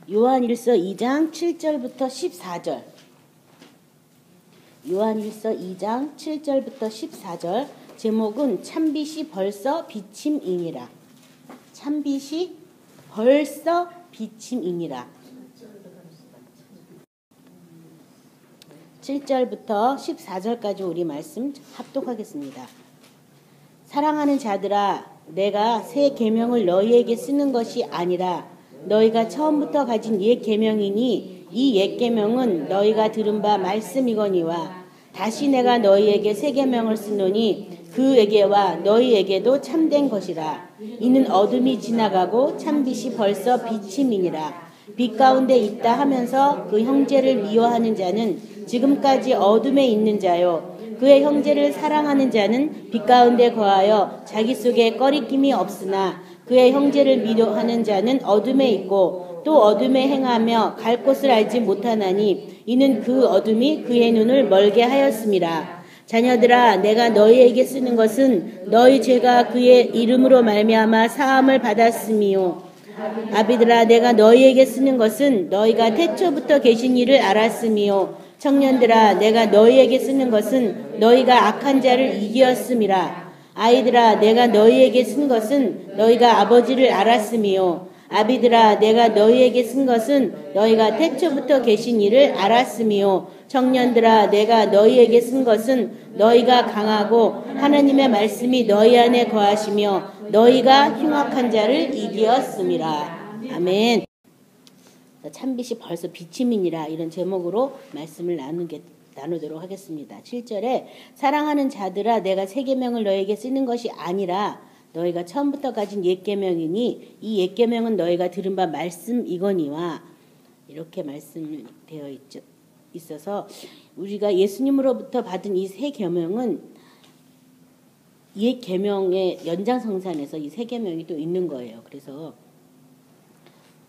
요한일서 2장 7절부터 14절. 요한일서 2장 7절부터 14절. 제목은 참빛이 벌써 비침이니라. 참빛이 벌써 비침이니라. 7절부터 14절까지 우리 말씀 합독하겠습니다. 사랑하는 자들아, 내가 새 계명을 너희에게 쓰는 것이 아니라 너희가 처음부터 가진 옛 계명이니 이 옛 계명은 너희가 들은 바 말씀이거니와 다시 내가 너희에게 새 계명을 쓰노니 그에게와 너희에게도 참된 것이라. 이는 어둠이 지나가고 참빛이 벌써 비침이니라. 빛 가운데 있다 하면서 그 형제를 미워하는 자는 지금까지 어둠에 있는 자요, 그의 형제를 사랑하는 자는 빛 가운데 거하여 자기 속에 꺼리낌이 없으나 그의 형제를 미워하는 자는 어둠에 있고 또 어둠에 행하며 갈 곳을 알지 못하나니 이는 그 어둠이 그의 눈을 멀게 하였음이라. 자녀들아, 내가 너희에게 쓰는 것은 너희 죄가 그의 이름으로 말미암아 사함을 받았음이요. 아비들아, 내가 너희에게 쓰는 것은 너희가 태초부터 계신 이를 알았음이요. 청년들아, 내가 너희에게 쓰는 것은 너희가 악한 자를 이기었음이라. 아이들아, 내가 너희에게 쓴 것은 너희가 아버지를 알았음이요. 아비들아, 내가 너희에게 쓴 것은 너희가 태초부터 계신 이를 알았음이요. 청년들아, 내가 너희에게 쓴 것은 너희가 강하고 하나님의 말씀이 너희 안에 거하시며 너희가 흉악한 자를 이기었음이라. 아멘. 참빛이 벌써 비침이니라, 이런 제목으로 말씀을 나누도록 하겠습니다. 7절에 사랑하는 자들아, 내가 새 계명을 너에게 쓰는 것이 아니라 너희가 처음부터 가진 옛 계명이니 이 옛 계명은 너희가 들은 바 말씀이거니와, 이렇게 말씀되어 있어서 우리가 예수님으로부터 받은 이 새 계명은 옛 계명의 연장성산에서 이 새 계명이 또 있는 거예요. 그래서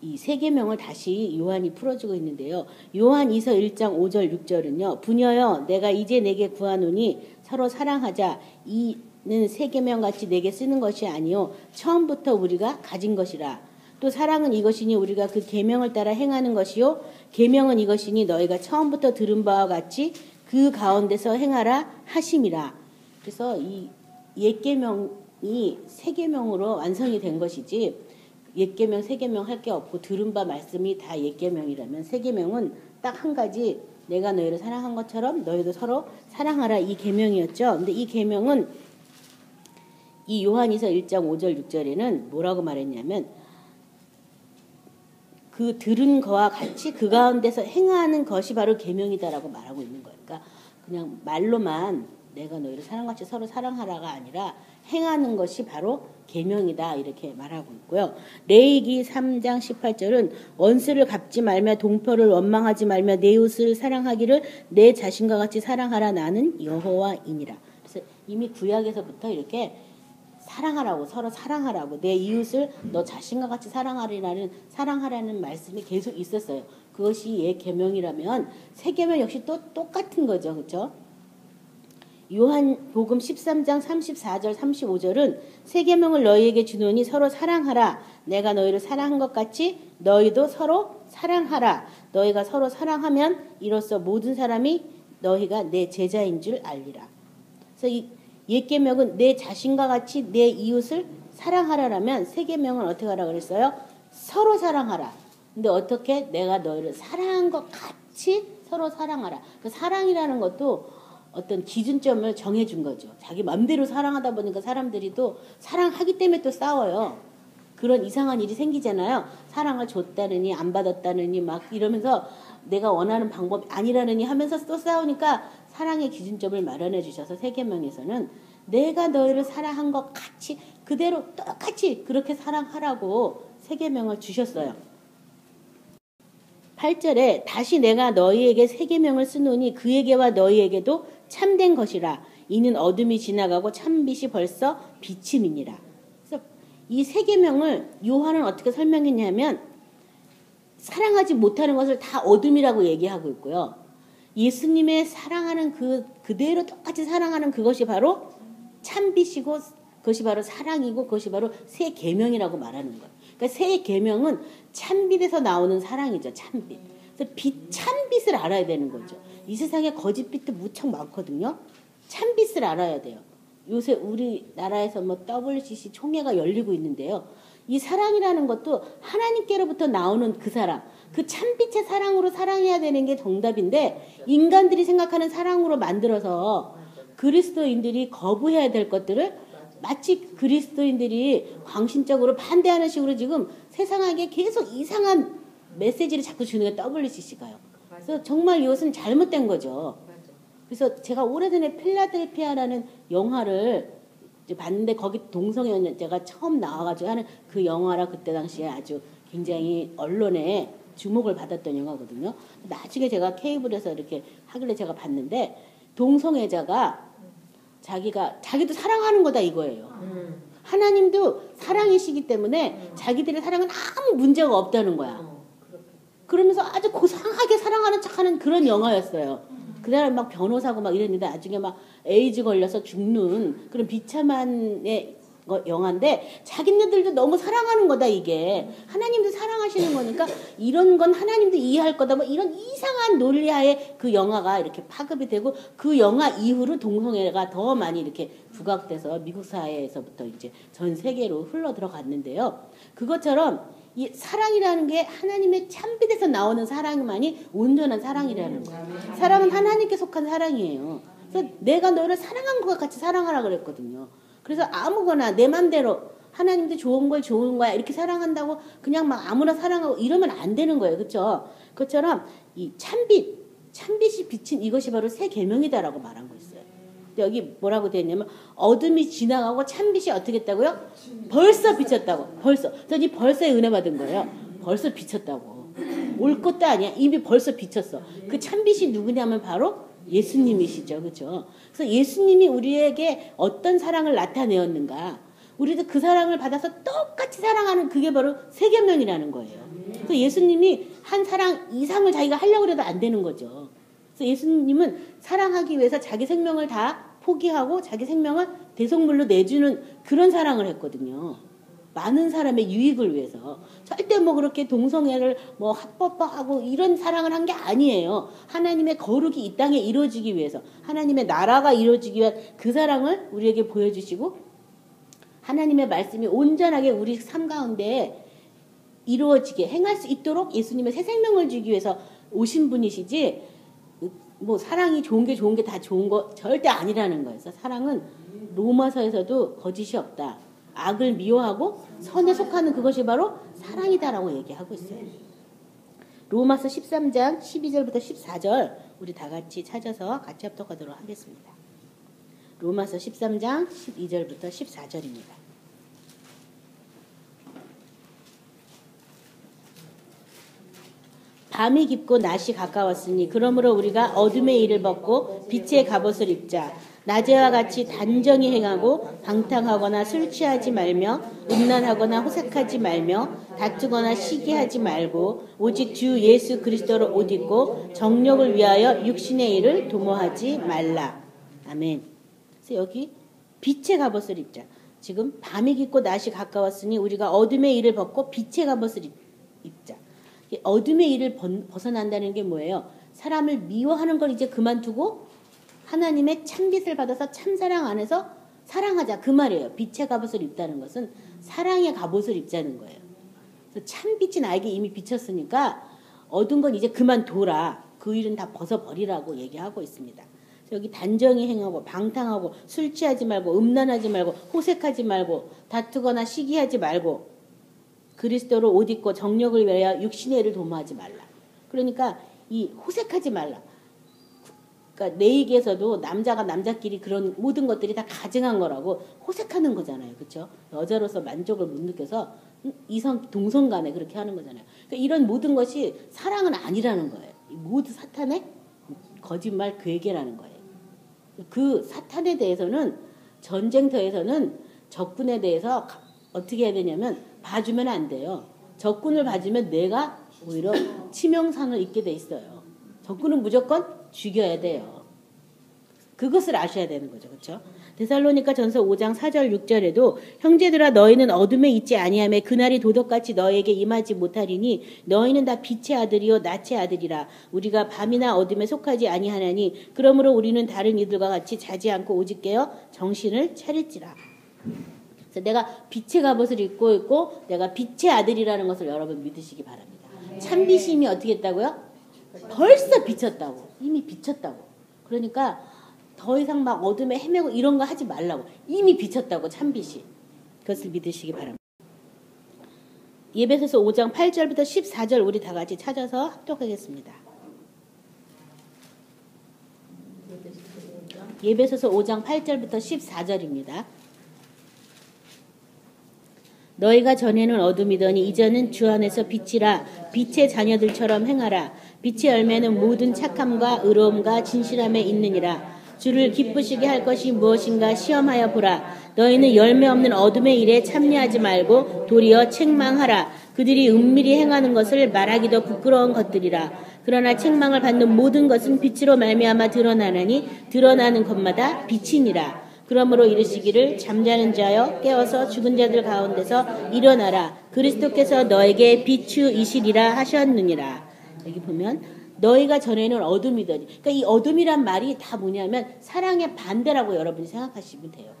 이 새 계명을 다시 요한이 풀어주고 있는데요. 요한 2서 1장 5절 6절은요. 부녀여, 내가 이제 내게 구하노니 서로 사랑하자. 이는 새 계명 같이 내게 쓰는 것이 아니요 처음부터 우리가 가진 것이라. 또 사랑은 이것이니 우리가 그 계명을 따라 행하는 것이요 계명은 이것이니 너희가 처음부터 들은 바와 같이 그 가운데서 행하라 하심이라. 그래서 이 옛 계명이 새 계명으로 완성이 된 것이지, 옛 계명 새 계명 할 게 없고 들은 바 말씀이 다 옛 계명이라면 새 계명은 딱 한 가지, 내가 너희를 사랑한 것처럼 너희도 서로 사랑하라, 이 계명이었죠. 근데 이 계명은 이 요한이서 1장 5절 6절에는 뭐라고 말했냐면 그 들은 거와 같이 그 가운데서 행하는 것이 바로 계명이다라고 말하고 있는 거예요. 그러니까 그냥 말로만 내가 너희를 사랑같이 서로 사랑하라가 아니라 행하는 것이 바로 계명이다, 이렇게 말하고 있고요. 레위기 3장 18절은 원수를 갚지 말며 동표를 원망하지 말며 내 이웃을 사랑하기를 내 자신과 같이 사랑하라, 나는 여호와이니라. 그래서 이미 구약에서부터 이렇게 사랑하라고, 서로 사랑하라고, 내 이웃을 너 자신과 같이 사랑하라는 말씀이 계속 있었어요. 그것이 옛 계명이라면 새 계명 역시 또 똑같은 거죠. 그렇죠? 요한복음 13장 34절 35절은 새 계명을 너희에게 주노니 서로 사랑하라. 내가 너희를 사랑한 것 같이 너희도 서로 사랑하라. 너희가 서로 사랑하면 이로써 모든 사람이 너희가 내 제자인 줄 알리라. 그래서 이 옛 계명은 내 자신과 같이 내 이웃을 사랑하라라면 새 계명은 어떻게 하라 그랬어요? 서로 사랑하라. 근데 어떻게? 내가 너희를 사랑한 것 같이 서로 사랑하라. 그 사랑이라는 것도 어떤 기준점을 정해준 거죠. 자기 맘대로 사랑하다 보니까 사람들이 또 사랑하기 때문에 또 싸워요. 그런 이상한 일이 생기잖아요. 사랑을 줬다느니 안 받았다느니 막 이러면서 내가 원하는 방법이 아니라느니 하면서 또 싸우니까 사랑의 기준점을 마련해 주셔서 새 계명에서는 내가 너희를 사랑한 것 같이 그대로 똑같이 그렇게 사랑하라고 새 계명을 주셨어요. 8절에 다시 내가 너희에게 새 계명을 쓰노니 그에게와 너희에게도 참된 것이라. 이는 어둠이 지나가고 참빛이 벌써 비침이니라. 그래서 이 새 계명을 요한은 어떻게 설명했냐면 사랑하지 못하는 것을 다 어둠이라고 얘기하고 있고요. 예수님의 사랑하는 그대로 똑같이 사랑하는 그것이 바로 참빛이고 그것이 바로 사랑이고 그것이 바로 새 계명이라고 말하는 거예요. 그러니까 새 계명은 참빛에서 나오는 사랑이죠. 참빛. 그래서 참빛을 알아야 되는 거죠. 이 세상에 거짓빛도 무척 많거든요. 참빛을 알아야 돼요. 요새 우리나라에서 뭐 WCC 총회가 열리고 있는데요. 이 사랑이라는 것도 하나님께로부터 나오는 그 사랑, 그 참빛의 사랑으로 사랑해야 되는 게 정답인데 인간들이 생각하는 사랑으로 만들어서 그리스도인들이 거부해야 될 것들을 마치 그리스도인들이 광신적으로 반대하는 식으로 지금 세상에게 계속 이상한 메시지를 자꾸 주는 게 WCC가요. 그래서 정말 이것은 잘못된 거죠. 그래서 제가 오래전에 필라델피아라는 영화를 봤는데 거기 동성애자가 처음 나와가지고 하는 그 영화라 그때 당시에 아주 굉장히 언론에 주목을 받았던 영화거든요. 나중에 제가 케이블에서 이렇게 하길래 제가 봤는데 동성애자가 자기도 사랑하는 거다 이거예요. 하나님도 사랑이시기 때문에 자기들의 사랑은 아무 문제가 없다는 거야. 그러면서 아주 고상하게 사랑하는 척하는 그런 영화였어요. 그 사람 막 변호사고 막 이랬는데 나중에 막 에이즈 걸려서 죽는 그런 비참한 영화인데 자기네들도 너무 사랑하는 거다 이게. 하나님도 사랑하시는 거니까 이런 건 하나님도 이해할 거다 뭐 이런 이상한 논리하에 그 영화가 이렇게 파급이 되고 그 영화 이후로 동성애가 더 많이 이렇게 부각돼서 미국 사회에서부터 이제 전 세계로 흘러 들어갔는데요. 그것처럼 이 사랑이라는 게 하나님의 참빛에서 나오는 사랑만이 온전한 사랑이라는 거예요. 사랑은 하나님께 속한 사랑이에요. 그래서 내가 너를 사랑한 것과 같이 사랑하라 그랬거든요. 그래서 아무거나 내 맘대로 하나님도 좋은 걸 좋은 거야 이렇게 사랑한다고 그냥 막 아무나 사랑하고 이러면 안 되는 거예요. 그렇죠? 그것처럼 이 참빛이 비친 이것이 바로 새 계명이다라고 말한 거 있어요. 여기 뭐라고 되어 있냐면 어둠이 지나가고 참빛이 어떻게 했다고요? 벌써 비쳤다고. 벌써. 저는 벌써에 은혜 받은 거예요. 벌써 비쳤다고. 올 것도 아니야. 이미 벌써 비쳤어. 그 참빛이 누구냐면 바로 예수님이시죠. 그렇죠? 그래서 예수님이 우리에게 어떤 사랑을 나타내었는가. 우리도 그 사랑을 받아서 똑같이 사랑하는 그게 바로 새 계명이라는 거예요. 그래서 예수님이 한 사랑 이상을 자기가 하려고 해도 안 되는 거죠. 그래서 예수님은 사랑하기 위해서 자기 생명을 다 포기하고 자기 생명을 대속물로 내주는 그런 사랑을 했거든요. 많은 사람의 유익을 위해서. 절대 뭐 그렇게 동성애를 뭐 합법화하고 이런 사랑을 한 게 아니에요. 하나님의 거룩이 이 땅에 이루어지기 위해서, 하나님의 나라가 이루어지기 위한 그 사랑을 우리에게 보여주시고 하나님의 말씀이 온전하게 우리 삶 가운데 이루어지게 행할 수 있도록 예수님의 새 생명을 주기 위해서 오신 분이시지 뭐 사랑이 좋은 게 다 좋은 거 절대 아니라는 거예요. 그래서 사랑은 로마서에서도 거짓이 없다. 악을 미워하고 선에 속하는 그것이 바로 사랑이다라고 얘기하고 있어요. 로마서 13장 12절부터 14절 우리 다 같이 찾아서 같이 합독하도록 하겠습니다. 로마서 13장 12절부터 14절입니다. 밤이 깊고 낮이 가까웠으니 그러므로 우리가 어둠의 일을 벗고 빛의 갑옷을 입자. 낮에와 같이 단정히 행하고 방탕하거나 술 취하지 말며 음란하거나 호색하지 말며 다투거나 시기하지 말고 오직 주 예수 그리스도로 옷 입고 정욕을 위하여 육신의 일을 도모하지 말라. 아멘. 그래서 여기 빛의 갑옷을 입자. 지금 밤이 깊고 낮이 가까웠으니 우리가 어둠의 일을 벗고 빛의 갑옷을 입자. 어둠의 일을 벗어난다는 게 뭐예요? 사람을 미워하는 걸 이제 그만두고 하나님의 참빛을 받아서 참사랑 안에서 사랑하자 그 말이에요. 빛의 갑옷을 입다는 것은 사랑의 갑옷을 입자는 거예요. 그래서 참빛이 나에게 이미 비쳤으니까 어두운 건 이제 그만둬라. 그 일은 다 벗어버리라고 얘기하고 있습니다. 여기 단정히 행하고 방탕하고 술 취하지 말고 음란하지 말고 호색하지 말고 다투거나 시기하지 말고 그리스도로 옷 입고 정욕을 위하여 육신의 일을 도모하지 말라. 그러니까 이 호색하지 말라. 그러니까 내 얘기에서도 남자가 남자끼리 그런 모든 것들이 다 가증한 거라고 호색하는 거잖아요. 그렇죠? 여자로서 만족을 못 느껴서 이성 동성 간에 그렇게 하는 거잖아요. 그러니까 이런 모든 것이 사랑은 아니라는 거예요. 모두 사탄의 거짓말 괴계라는 거예요. 그 사탄에 대해서는 전쟁터에서는 적군에 대해서 어떻게 해야 되냐면 봐주면 안 돼요. 적군을 봐주면 내가 오히려 치명상을 입게 돼 있어요. 적군은 무조건 죽여야 돼요. 그것을 아셔야 되는 거죠. 그렇죠? 데살로니가 전서 5장 4절 6절에도 형제들아 너희는 어둠에 있지 아니하며 그날이 도덕같이 너희에게 임하지 못하리니 너희는 다 빛의 아들이요 낯의 아들이라 우리가 밤이나 어둠에 속하지 아니하나니 그러므로 우리는 다른 이들과 같이 자지 않고 오직 깨어 정신을 차릴지라. 그래서 내가 빛의 갑옷을 입고 있고 내가 빛의 아들이라는 것을 여러분 믿으시기 바랍니다. 참빛이 어떻게 했다고요? 벌써 비쳤다고. 이미 비쳤다고. 그러니까 더 이상 막 어둠에 헤매고 이런 거 하지 말라고. 이미 비쳤다고 참빛이. 그것을 믿으시기 바랍니다. 예배소서 5장 8절부터 14절 우리 다 같이 찾아서 합독하겠습니다. 예배소서 5장 8절부터 14절입니다. 너희가 전에는 어둠이더니 이제는 주 안에서 빛이라 빛의 자녀들처럼 행하라. 빛의 열매는 모든 착함과 의로움과 진실함에 있느니라. 주를 기쁘시게 할 것이 무엇인가 시험하여 보라. 너희는 열매 없는 어둠의 일에 참여하지 말고 도리어 책망하라. 그들이 은밀히 행하는 것을 말하기도 부끄러운 것들이라. 그러나 책망을 받는 모든 것은 빛으로 말미암아 드러나나니 드러나는 것마다 빛이니라. 그러므로 이르시기를 잠자는 자여 깨어서 죽은 자들 가운데서 일어나라. 그리스도께서 너에게 비추이시리라 하셨느니라. 여기 보면 너희가 전에는 어둠이더니 그러니까 이 어둠이란 말이 다 뭐냐면 사랑의 반대라고 여러분이 생각하시면 돼요.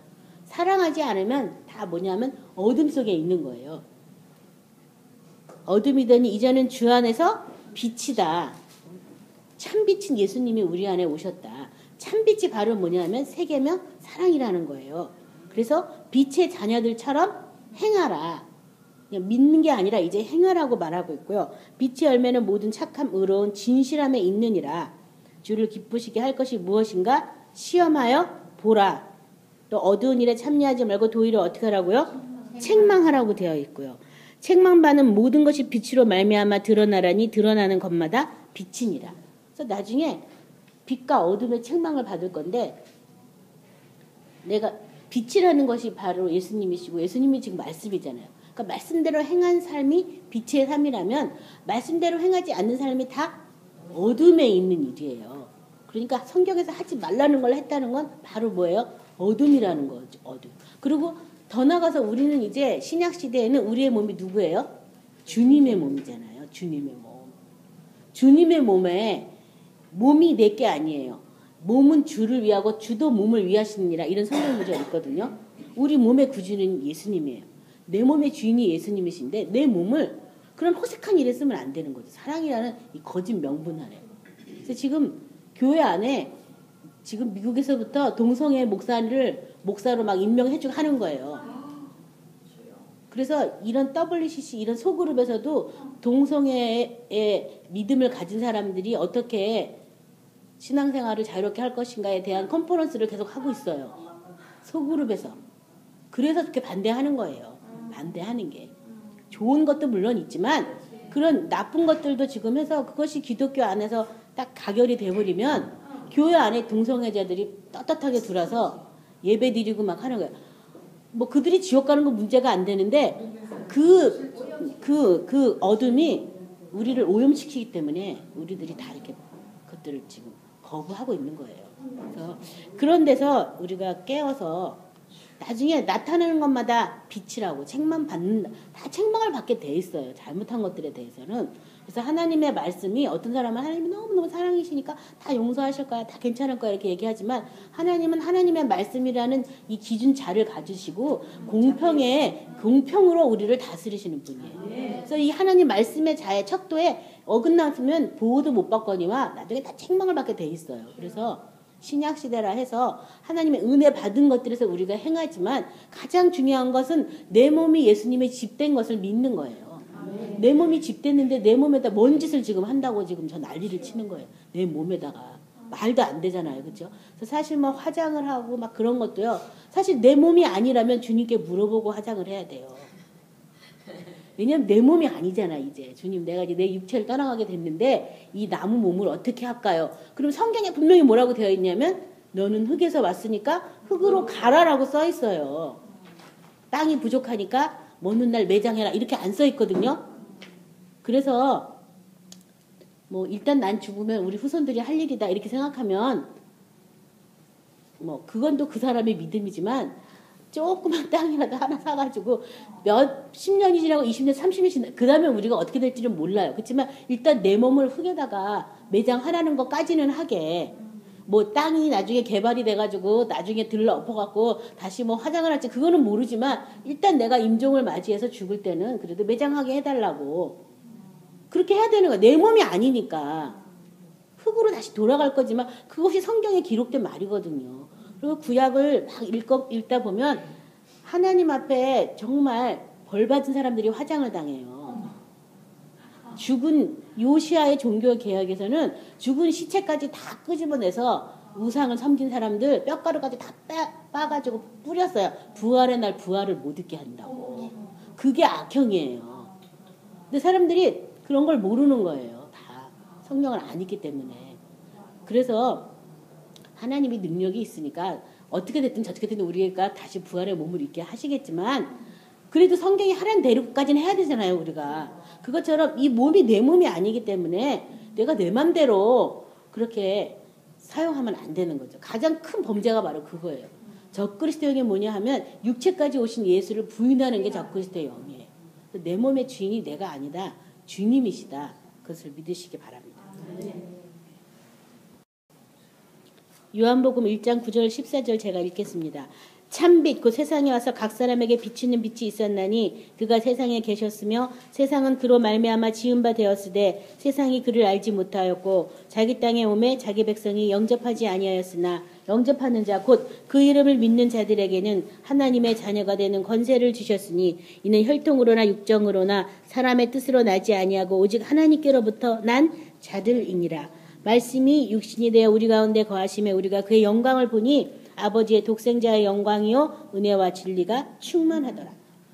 사랑하지 않으면 다 뭐냐면 어둠 속에 있는 거예요. 어둠이더니 이제는 주 안에서 빛이다. 참빛인 예수님이 우리 안에 오셨다. 참빛이 바로 뭐냐면 세계면 사랑이라는 거예요. 그래서 빛의 자녀들처럼 행하라. 그냥 믿는 게 아니라 이제 행하라고 말하고 있고요. 빛의 열매는 모든 착함, 의로운 진실함에 있느니라. 주를 기쁘시게 할 것이 무엇인가 시험하여 보라. 또 어두운 일에 참여하지 말고 도리어 어떻게 하라고요? 책망하라고 되어 있고요. 책망받는 모든 것이 빛으로 말미암아 드러나라니 드러나는 것마다 빛이니라. 그래서 나중에 빛과 어둠의 책망을 받을 건데 내가 빛이라는 것이 바로 예수님이시고 예수님이 지금 말씀이잖아요. 그러니까 말씀대로 행한 삶이 빛의 삶이라면 말씀대로 행하지 않는 삶이 다 어둠에 있는 일이에요. 그러니까 성경에서 하지 말라는 걸 했다는 건 바로 뭐예요? 어둠이라는 거죠. 어둠. 그리고 더 나가서 우리는 이제 신약 시대에는 우리의 몸이 누구예요? 주님의 몸이잖아요. 주님의 몸. 주님의 몸에 몸이 내게 아니에요. 몸은 주를 위하고 주도 몸을 위하시느니라. 이런 성경 구절이 있거든요. 우리 몸의 구주는 예수님이에요. 내 몸의 주인이 예수님이신데 내 몸을 그런 호색한 일에 쓰면 안 되는 거죠. 사랑이라는 이 거짓 명분 안에. 그래서 지금 교회 안에 지금 미국에서부터 동성애 목사를 목사로 막 임명해주고 하는 거예요. 그래서 이런 WCC 이런 소그룹에서도 동성애의 믿음을 가진 사람들이 어떻게 신앙생활을 자유롭게 할 것인가에 대한 컨퍼런스를 계속 하고 있어요. 소그룹에서. 그래서 그렇게 반대하는 거예요. 반대하는 게. 좋은 것도 물론 있지만 그런 나쁜 것들도 지금 해서 그것이 기독교 안에서 딱 가결이 돼버리면 교회 안에 동성애자들이 떳떳하게 들어서 예배 드리고 막 하는 거예요. 뭐 그들이 지옥 가는 건 문제가 안 되는데 그 어둠이 우리를 오염시키기 때문에 우리들이 다 이렇게 그것들을 지금 거부하고 있는 거예요. 그래서 그런 데서 우리가 깨어서 나중에 나타나는 것마다 빛이라고 다 책망을 받게 돼 있어요. 잘못한 것들에 대해서는. 그래서 하나님의 말씀이 어떤 사람은 하나님이 너무너무 사랑이시니까 다 용서하실 거야. 다 괜찮을 거야. 이렇게 얘기하지만 하나님은 하나님의 말씀이라는 이 기준자를 가지시고 공평으로 우리를 다스리시는 분이에요. 그래서 이 하나님 말씀의 자의 척도에 어긋났으면 보호도 못 받거니와 나중에 다 책망을 받게 돼 있어요. 그래서 신약시대라 해서 하나님의 은혜 받은 것들에서 우리가 행하지만 가장 중요한 것은 내 몸이 예수님의 집된 것을 믿는 거예요. 내 몸이 집됐는데 내 몸에다 뭔 짓을 지금 한다고 지금 저 난리를 치는 거예요. 내 몸에다가. 말도 안 되잖아요. 그렇죠? 그래서 사실 뭐 화장을 하고 막 그런 것도요. 사실 내 몸이 아니라면 주님께 물어보고 화장을 해야 돼요. 왜냐면 내 몸이 아니잖아 이제. 주님 내가 이제 내 육체를 떠나가게 됐는데 이 나무 몸을 어떻게 할까요? 그럼 성경에 분명히 뭐라고 되어 있냐면 너는 흙에서 왔으니까 흙으로 가라라고 써 있어요. 땅이 부족하니까 먼 훗날 매장해라 이렇게 안 써 있거든요. 그래서 뭐 일단 난 죽으면 우리 후손들이 할 일이다 이렇게 생각하면 뭐 그건 또 그 사람의 믿음이지만 조그만 땅이라도 하나 사가지고 몇 10년이 지나고 20년, 30년이 지나 그 다음에 우리가 어떻게 될지는 몰라요. 그렇지만 일단 내 몸을 흙에다가 매장하라는 것까지는 하게. 뭐 땅이 나중에 개발이 돼가지고 나중에 들러 엎어갖고 다시 뭐 화장을 할지 그거는 모르지만 일단 내가 임종을 맞이해서 죽을 때는 그래도 매장하게 해달라고 그렇게 해야 되는 거야. 내 몸이 아니니까 흙으로 다시 돌아갈 거지만 그것이 성경에 기록된 말이거든요. 그리고 구약을 막 읽다 보면 하나님 앞에 정말 벌받은 사람들이 화장을 당해요. 죽은 요시아의 종교 개혁에서는 죽은 시체까지 다 끄집어내서 우상을 섬긴 사람들 뼈가루까지 다 빠가지고 뿌렸어요. 부활의 날 부활을 못 있게 한다고. 그게 악형이에요. 근데 사람들이 그런 걸 모르는 거예요. 다 성경을 안 읽기 때문에. 그래서 하나님이 능력이 있으니까 어떻게 됐든 저떻게 됐든 우리가 다시 부활의 몸을 입게 하시겠지만 그래도 성경이 하라는 대로까지는 해야 되잖아요. 우리가. 그것처럼 이 몸이 내 몸이 아니기 때문에 내가 내 맘대로 그렇게 사용하면 안 되는 거죠. 가장 큰 범죄가 바로 그거예요. 적그리스도형이 뭐냐 하면 육체까지 오신 예수를 부인하는 게 적그리스도의 영이에요. 내 몸의 주인이 내가 아니다. 주님이시다. 그것을 믿으시기 바랍니다. 요한복음 1장 9절 14절 제가 읽겠습니다. 참빛 곧 세상에 와서 각 사람에게 비치는 빛이 있었나니 그가 세상에 계셨으며 세상은 그로 말미암아 지은 바 되었으되 세상이 그를 알지 못하였고 자기 땅에 오매 자기 백성이 영접하지 아니하였으나 영접하는 자 곧 그 이름을 믿는 자들에게는 하나님의 자녀가 되는 권세를 주셨으니 이는 혈통으로나 육정으로나 사람의 뜻으로 나지 아니하고 오직 하나님께로부터 난 자들이니라. 말씀이 육신이 되어 우리 가운데 거하심에 우리가 그의 영광을 보니 아버지의 독생자의 영광이요 은혜와 진리가 충만하더라.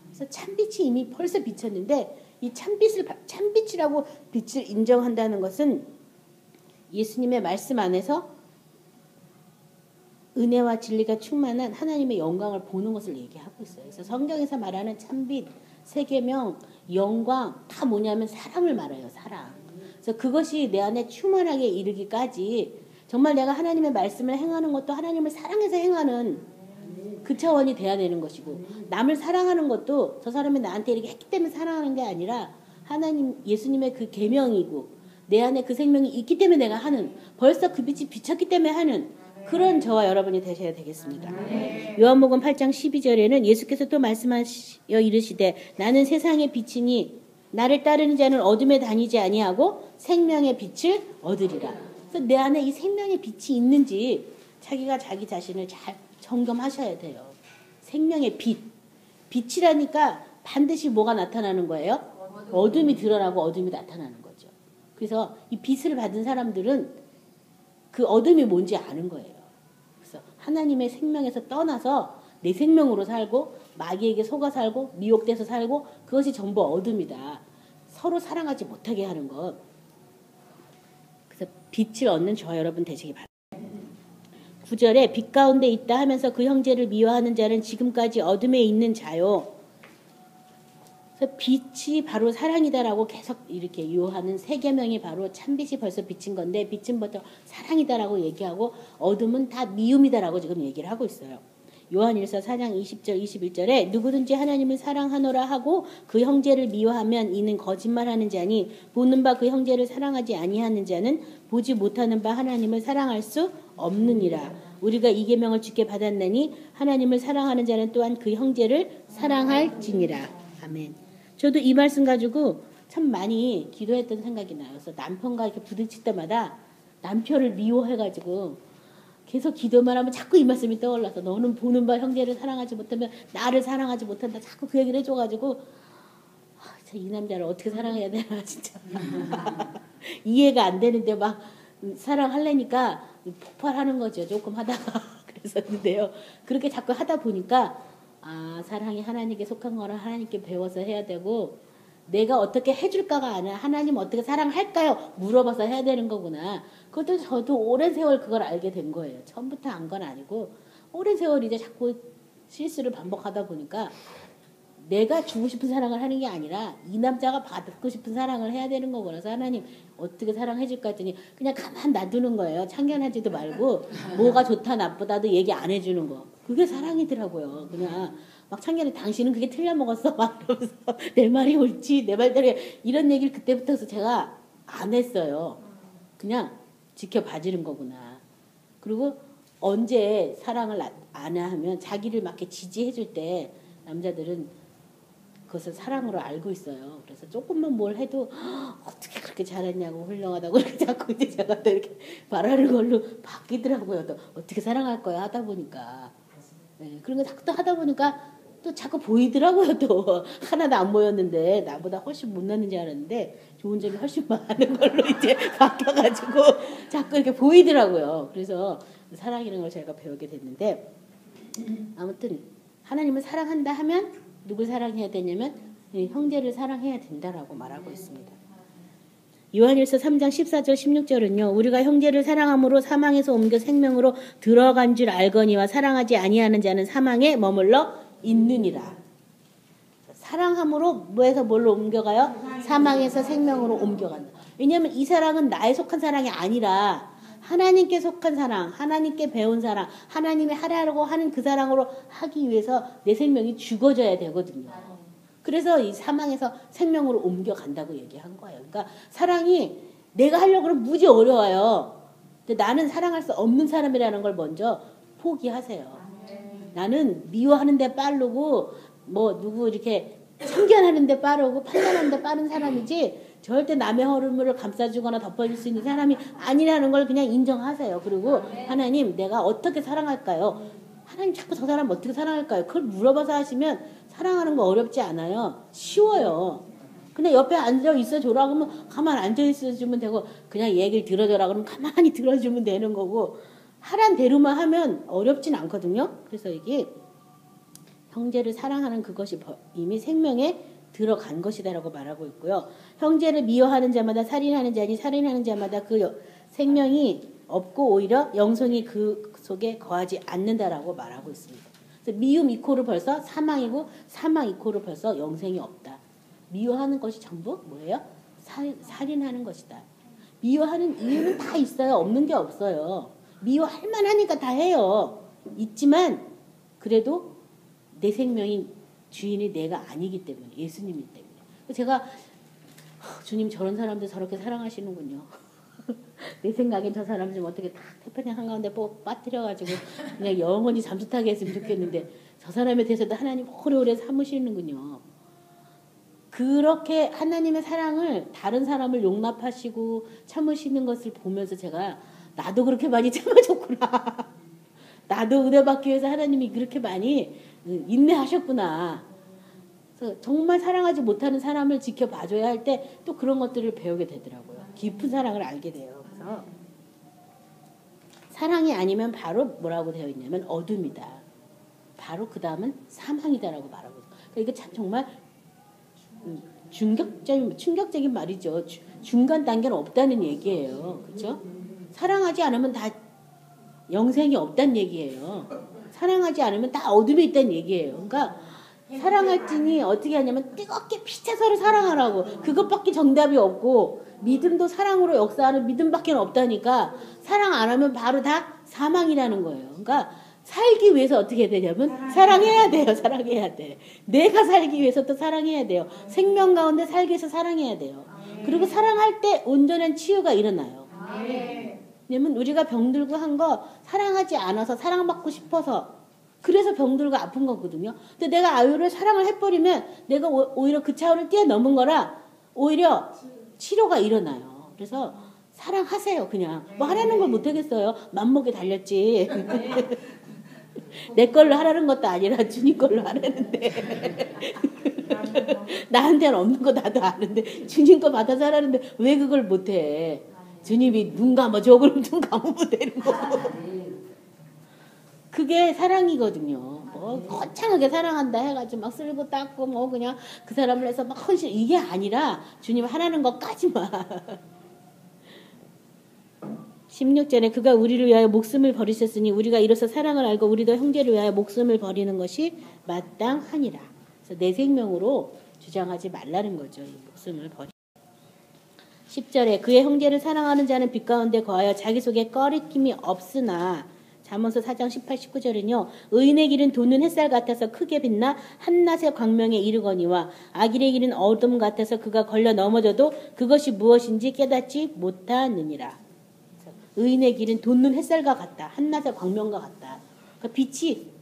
그래서 참빛이 이미 벌써 비쳤는데 이 참빛이라고 빛을 인정한다는 것은 예수님의 말씀 안에서 은혜와 진리가 충만한 하나님의 영광을 보는 것을 얘기하고 있어요. 그래서 성경에서 말하는 참빛, 세계명, 영광 다 뭐냐면 사랑을 말해요. 사랑. 그래서 그것이 내 안에 충만하게 이르기까지 정말 내가 하나님의 말씀을 행하는 것도 하나님을 사랑해서 행하는 그 차원이 돼야 되는 것이고 남을 사랑하는 것도 저 사람이 나한테 이렇게 했기 때문에 사랑하는 게 아니라 하나님 예수님의 그 계명이고 내 안에 그 생명이 있기 때문에 내가 하는 벌써 그 빛이 비쳤기 때문에 하는 그런 저와 여러분이 되셔야 되겠습니다. 요한복음 8장 12절에는 예수께서 또 말씀하여 이르시되 나는 세상의 빛이니 나를 따르는 자는 어둠에 다니지 아니하고 생명의 빛을 얻으리라. 내 안에 이 생명의 빛이 있는지 자기가 자기 자신을 잘 점검하셔야 돼요. 생명의 빛. 빛이라니까 반드시 뭐가 나타나는 거예요? 어둠이 드러나고 어둠이 나타나는 거죠. 그래서 이 빛을 받은 사람들은 그 어둠이 뭔지 아는 거예요. 그래서 하나님의 생명에서 떠나서 내 생명으로 살고 마귀에게 속아 살고 미혹돼서 살고 그것이 전부 어둠이다. 서로 사랑하지 못하게 하는 것. 그래서 빛을 얻는 저와 여러분 되시기 바랍니다. 9절에 빛 가운데 있다 하면서 그 형제를 미워하는 자는 지금까지 어둠에 있는 자요. 그래서 빛이 바로 사랑이다라고 계속 이렇게 유효하는 세 계명이 바로 참빛이 벌써 비친 건데 빛은 부터 사랑이다라고 얘기하고 어둠은 다 미움이다라고 지금 얘기를 하고 있어요. 요한일서 4장 20절 21절에 누구든지 하나님을 사랑하노라 하고 그 형제를 미워하면 이는 거짓말하는 자니 보는 바 그 형제를 사랑하지 아니하는 자는 보지 못하는 바 하나님을 사랑할 수 없느니라. 우리가 이 계명을 주께 받았나니 하나님을 사랑하는 자는 또한 그 형제를 사랑할지니라. 아멘. 저도 이 말씀 가지고 참 많이 기도했던 생각이 나요. 그래서 남편과 이렇게 부딪힐 때마다 남편을 미워해가지고 계속 기도만 하면 자꾸 이 말씀이 떠올라서 너는 보는 바 형제를 사랑하지 못하면 나를 사랑하지 못한다. 자꾸 그 얘기를 해줘가지고 이 남자를 어떻게 사랑해야 되나 진짜 이해가 안 되는데 막 사랑하려니까 폭발하는 거죠. 조금 하다가 그랬었는데요. 그렇게 자꾸 하다 보니까 사랑이 하나님께 속한 거라 하나님께 배워서 해야 되고 내가 어떻게 해줄까가 아니라 하나님 어떻게 사랑할까요? 물어봐서 해야 되는 거구나. 그것도 저도 오랜 세월 그걸 알게 된 거예요. 처음부터 안 건 아니고 오랜 세월 이제 자꾸 실수를 반복하다 보니까 내가 주고 싶은 사랑을 하는 게 아니라 이 남자가 받고 싶은 사랑을 해야 되는 거고. 그래서 하나님 어떻게 사랑해 줄까 했더니 그냥 가만 놔두는 거예요. 참견하지도 말고 뭐가 좋다 나쁘다도 얘기 안 해주는 거. 그게 사랑이더라고요. 그냥 막 참견해. 당신은 그게 틀려 먹었어. 막 이러면서 내 말이 옳지 내 말대로 이런 얘기를 그때부터 해서 제가 안 했어요. 그냥 지켜봐 주는 거구나. 그리고 언제 사랑을 안 하면 자기를 막 이렇게 지지해 줄 때 남자들은 그것을 사랑으로 알고 있어요. 그래서 조금만 뭘 해도 어떻게 그렇게 잘했냐고 훌륭하다고 이렇게 자꾸 이제 제가 또 이렇게 말하는 걸로 바뀌더라고요. 또 어떻게 사랑할 거야 하다 보니까. 네, 그런 거 자꾸 또 하다 보니까 또 자꾸 보이더라고요. 또 하나도 안 보였는데 나보다 훨씬 못났는 줄 알았는데 좋은 점이 훨씬 많은 걸로 이제 바뀌어가지고 자꾸 이렇게 보이더라고요. 그래서 사랑이라는 걸 제가 배우게 됐는데 아무튼 하나님을 사랑한다 하면 누굴 사랑해야 되냐면 형제를 사랑해야 된다라고 말하고 있습니다. 요한일서 3장 14절 16절은요. 우리가 형제를 사랑함으로 사망에서 옮겨 생명으로 들어간 줄 알거니와 사랑하지 아니하는 자는 사망에 머물러 있느니라. 사랑함으로 뭐에서 뭘로 옮겨가요? 사망에서 생명으로 옮겨간다. 왜냐하면 이 사랑은 나에 속한 사랑이 아니라 하나님께 속한 사랑, 하나님께 배운 사랑, 하나님이 하라고 하는 그 사랑으로 하기 위해서 내 생명이 죽어져야 되거든요. 그래서 이 사망에서 생명으로 옮겨간다고 얘기한 거예요. 그러니까 사랑이 내가 하려고 그러면 무지 어려워요. 근데 나는 사랑할 수 없는 사람이라는 걸 먼저 포기하세요. 나는 미워하는데 빠르고 뭐 누구 이렇게 참견하는데 빠르고 판단하는데 빠른 사람이지 절대 남의 허물을 감싸주거나 덮어줄 수 있는 사람이 아니라는 걸 그냥 인정하세요. 그리고 하나님 내가 어떻게 사랑할까요? 하나님 자꾸 저 사람 어떻게 사랑할까요? 그걸 물어봐서 하시면 사랑하는 거 어렵지 않아요. 쉬워요. 그냥 옆에 앉아 있어줘라 그러면 가만 앉아 있어주면 되고 그냥 얘기를 들어줘라 그러면 가만히 들어주면 되는 거고 하란 대로만 하면 어렵진 않거든요. 그래서 이게 형제를 사랑하는 그것이 이미 생명에 들어간 것이다라고 말하고 있고요. 형제를 미워하는 자마다 살인하는 자니 살인하는 자마다 그 생명이 없고 오히려 영성이 그 속에 거하지 않는다라고 말하고 있습니다. 그래서 미움 이코르 벌써 사망이고 사망 이코르 벌써 영생이 없다. 미워하는 것이 전부 뭐예요? 살인하는 것이다. 미워하는 이유는 다 있어요. 없는 게 없어요. 미워할 만하니까 다 해요. 있지만 그래도 내 생명이 주인이 내가 아니기 때문에 예수님이기 때문에 제가 주님 저런 사람들 저렇게 사랑하시는군요. 내 생각엔 저 사람 좀 어떻게 딱 태평양 한가운데 빠뜨려가지고 그냥 영원히 잠수타게 했으면 좋겠는데 저 사람에 대해서도 하나님 오래오래 삼으시는군요. 그렇게 하나님의 사랑을 다른 사람을 용납하시고 참으시는 것을 보면서 제가 나도 그렇게 많이 참아줬구나. 나도 은혜 받기 위해서 하나님이 그렇게 많이 인내하셨구나. 그래서 정말 사랑하지 못하는 사람을 지켜봐줘야 할 때 또 그런 것들을 배우게 되더라고요. 깊은 사랑을 알게 돼요. 그래서 사랑이 아니면 바로 뭐라고 되어 있냐면 어둠이다. 바로 그 다음은 사망이다라고 말하고 있어요. 그러니까 이게 참 정말 충격적인 말이죠. 중간 단계는 없다는 얘기예요. 그렇죠? 사랑하지 않으면 다 영생이 없다는 얘기예요. 사랑하지 않으면 다 어둠에 있다는 얘기예요. 그러니까 사랑할지니 어떻게 하냐면 뜨겁게 피차서를 사랑하라고. 그것밖에 정답이 없고 믿음도 사랑으로 역사하는 믿음밖에 없다니까 사랑 안 하면 바로 다 사망이라는 거예요. 그러니까 살기 위해서 어떻게 해야 되냐면 사랑해야 돼요. 사랑해야 돼. 내가 살기 위해서 또 사랑해야 돼요. 생명 가운데 살기 위해서 사랑해야 돼요. 그리고 사랑할 때 온전한 치유가 일어나요. 왜냐면 우리가 병들고 한 거 사랑하지 않아서 사랑받고 싶어서 그래서 병들고 아픈 거거든요. 근데 내가 아유를 사랑을 해버리면 내가 오히려 그 차원을 뛰어넘은 거라 오히려 치료가 일어나요. 그래서 사랑하세요. 그냥 뭐 하라는 걸 못하겠어요. 맘먹에 달렸지. 내 걸로 하라는 것도 아니라 주님 걸로 하라는데 나한테는 없는 거 나도 아는데 주님 거 받아서 하라는데 왜 그걸 못해. 주님이 눈 감아 줘 그러면 눈 감으면 되는 거고. 그게 사랑이거든요. 뭐 거창하게 사랑한다 해가지고 막 쓸고 닦고 뭐 그냥 그 사람을 해서 막 헌신 이게 아니라 주님 하라는 것까지만. 16절에 그가 우리를 위하여 목숨을 버리셨으니 우리가 이로써 사랑을 알고 우리도 형제를 위하여 목숨을 버리는 것이 마땅하니라. 그래서 내 생명으로 주장하지 말라는 거죠. 이 목숨을 버리. 10절에 그의 형제를 사랑하는 자는 빛 가운데 거하여 자기 속에 꺼리낌이 없으나 잠언서 4장 18, 19절은요. 의인의 길은 돋는 햇살 같아서 크게 빛나 한낮의 광명에 이르거니와 악인의 길은 어둠 같아서 그가 걸려 넘어져도 그것이 무엇인지 깨닫지 못하느니라. 의인의 길은 돋는 햇살과 같다. 한낮의 광명과 같다. 그러니까 빛이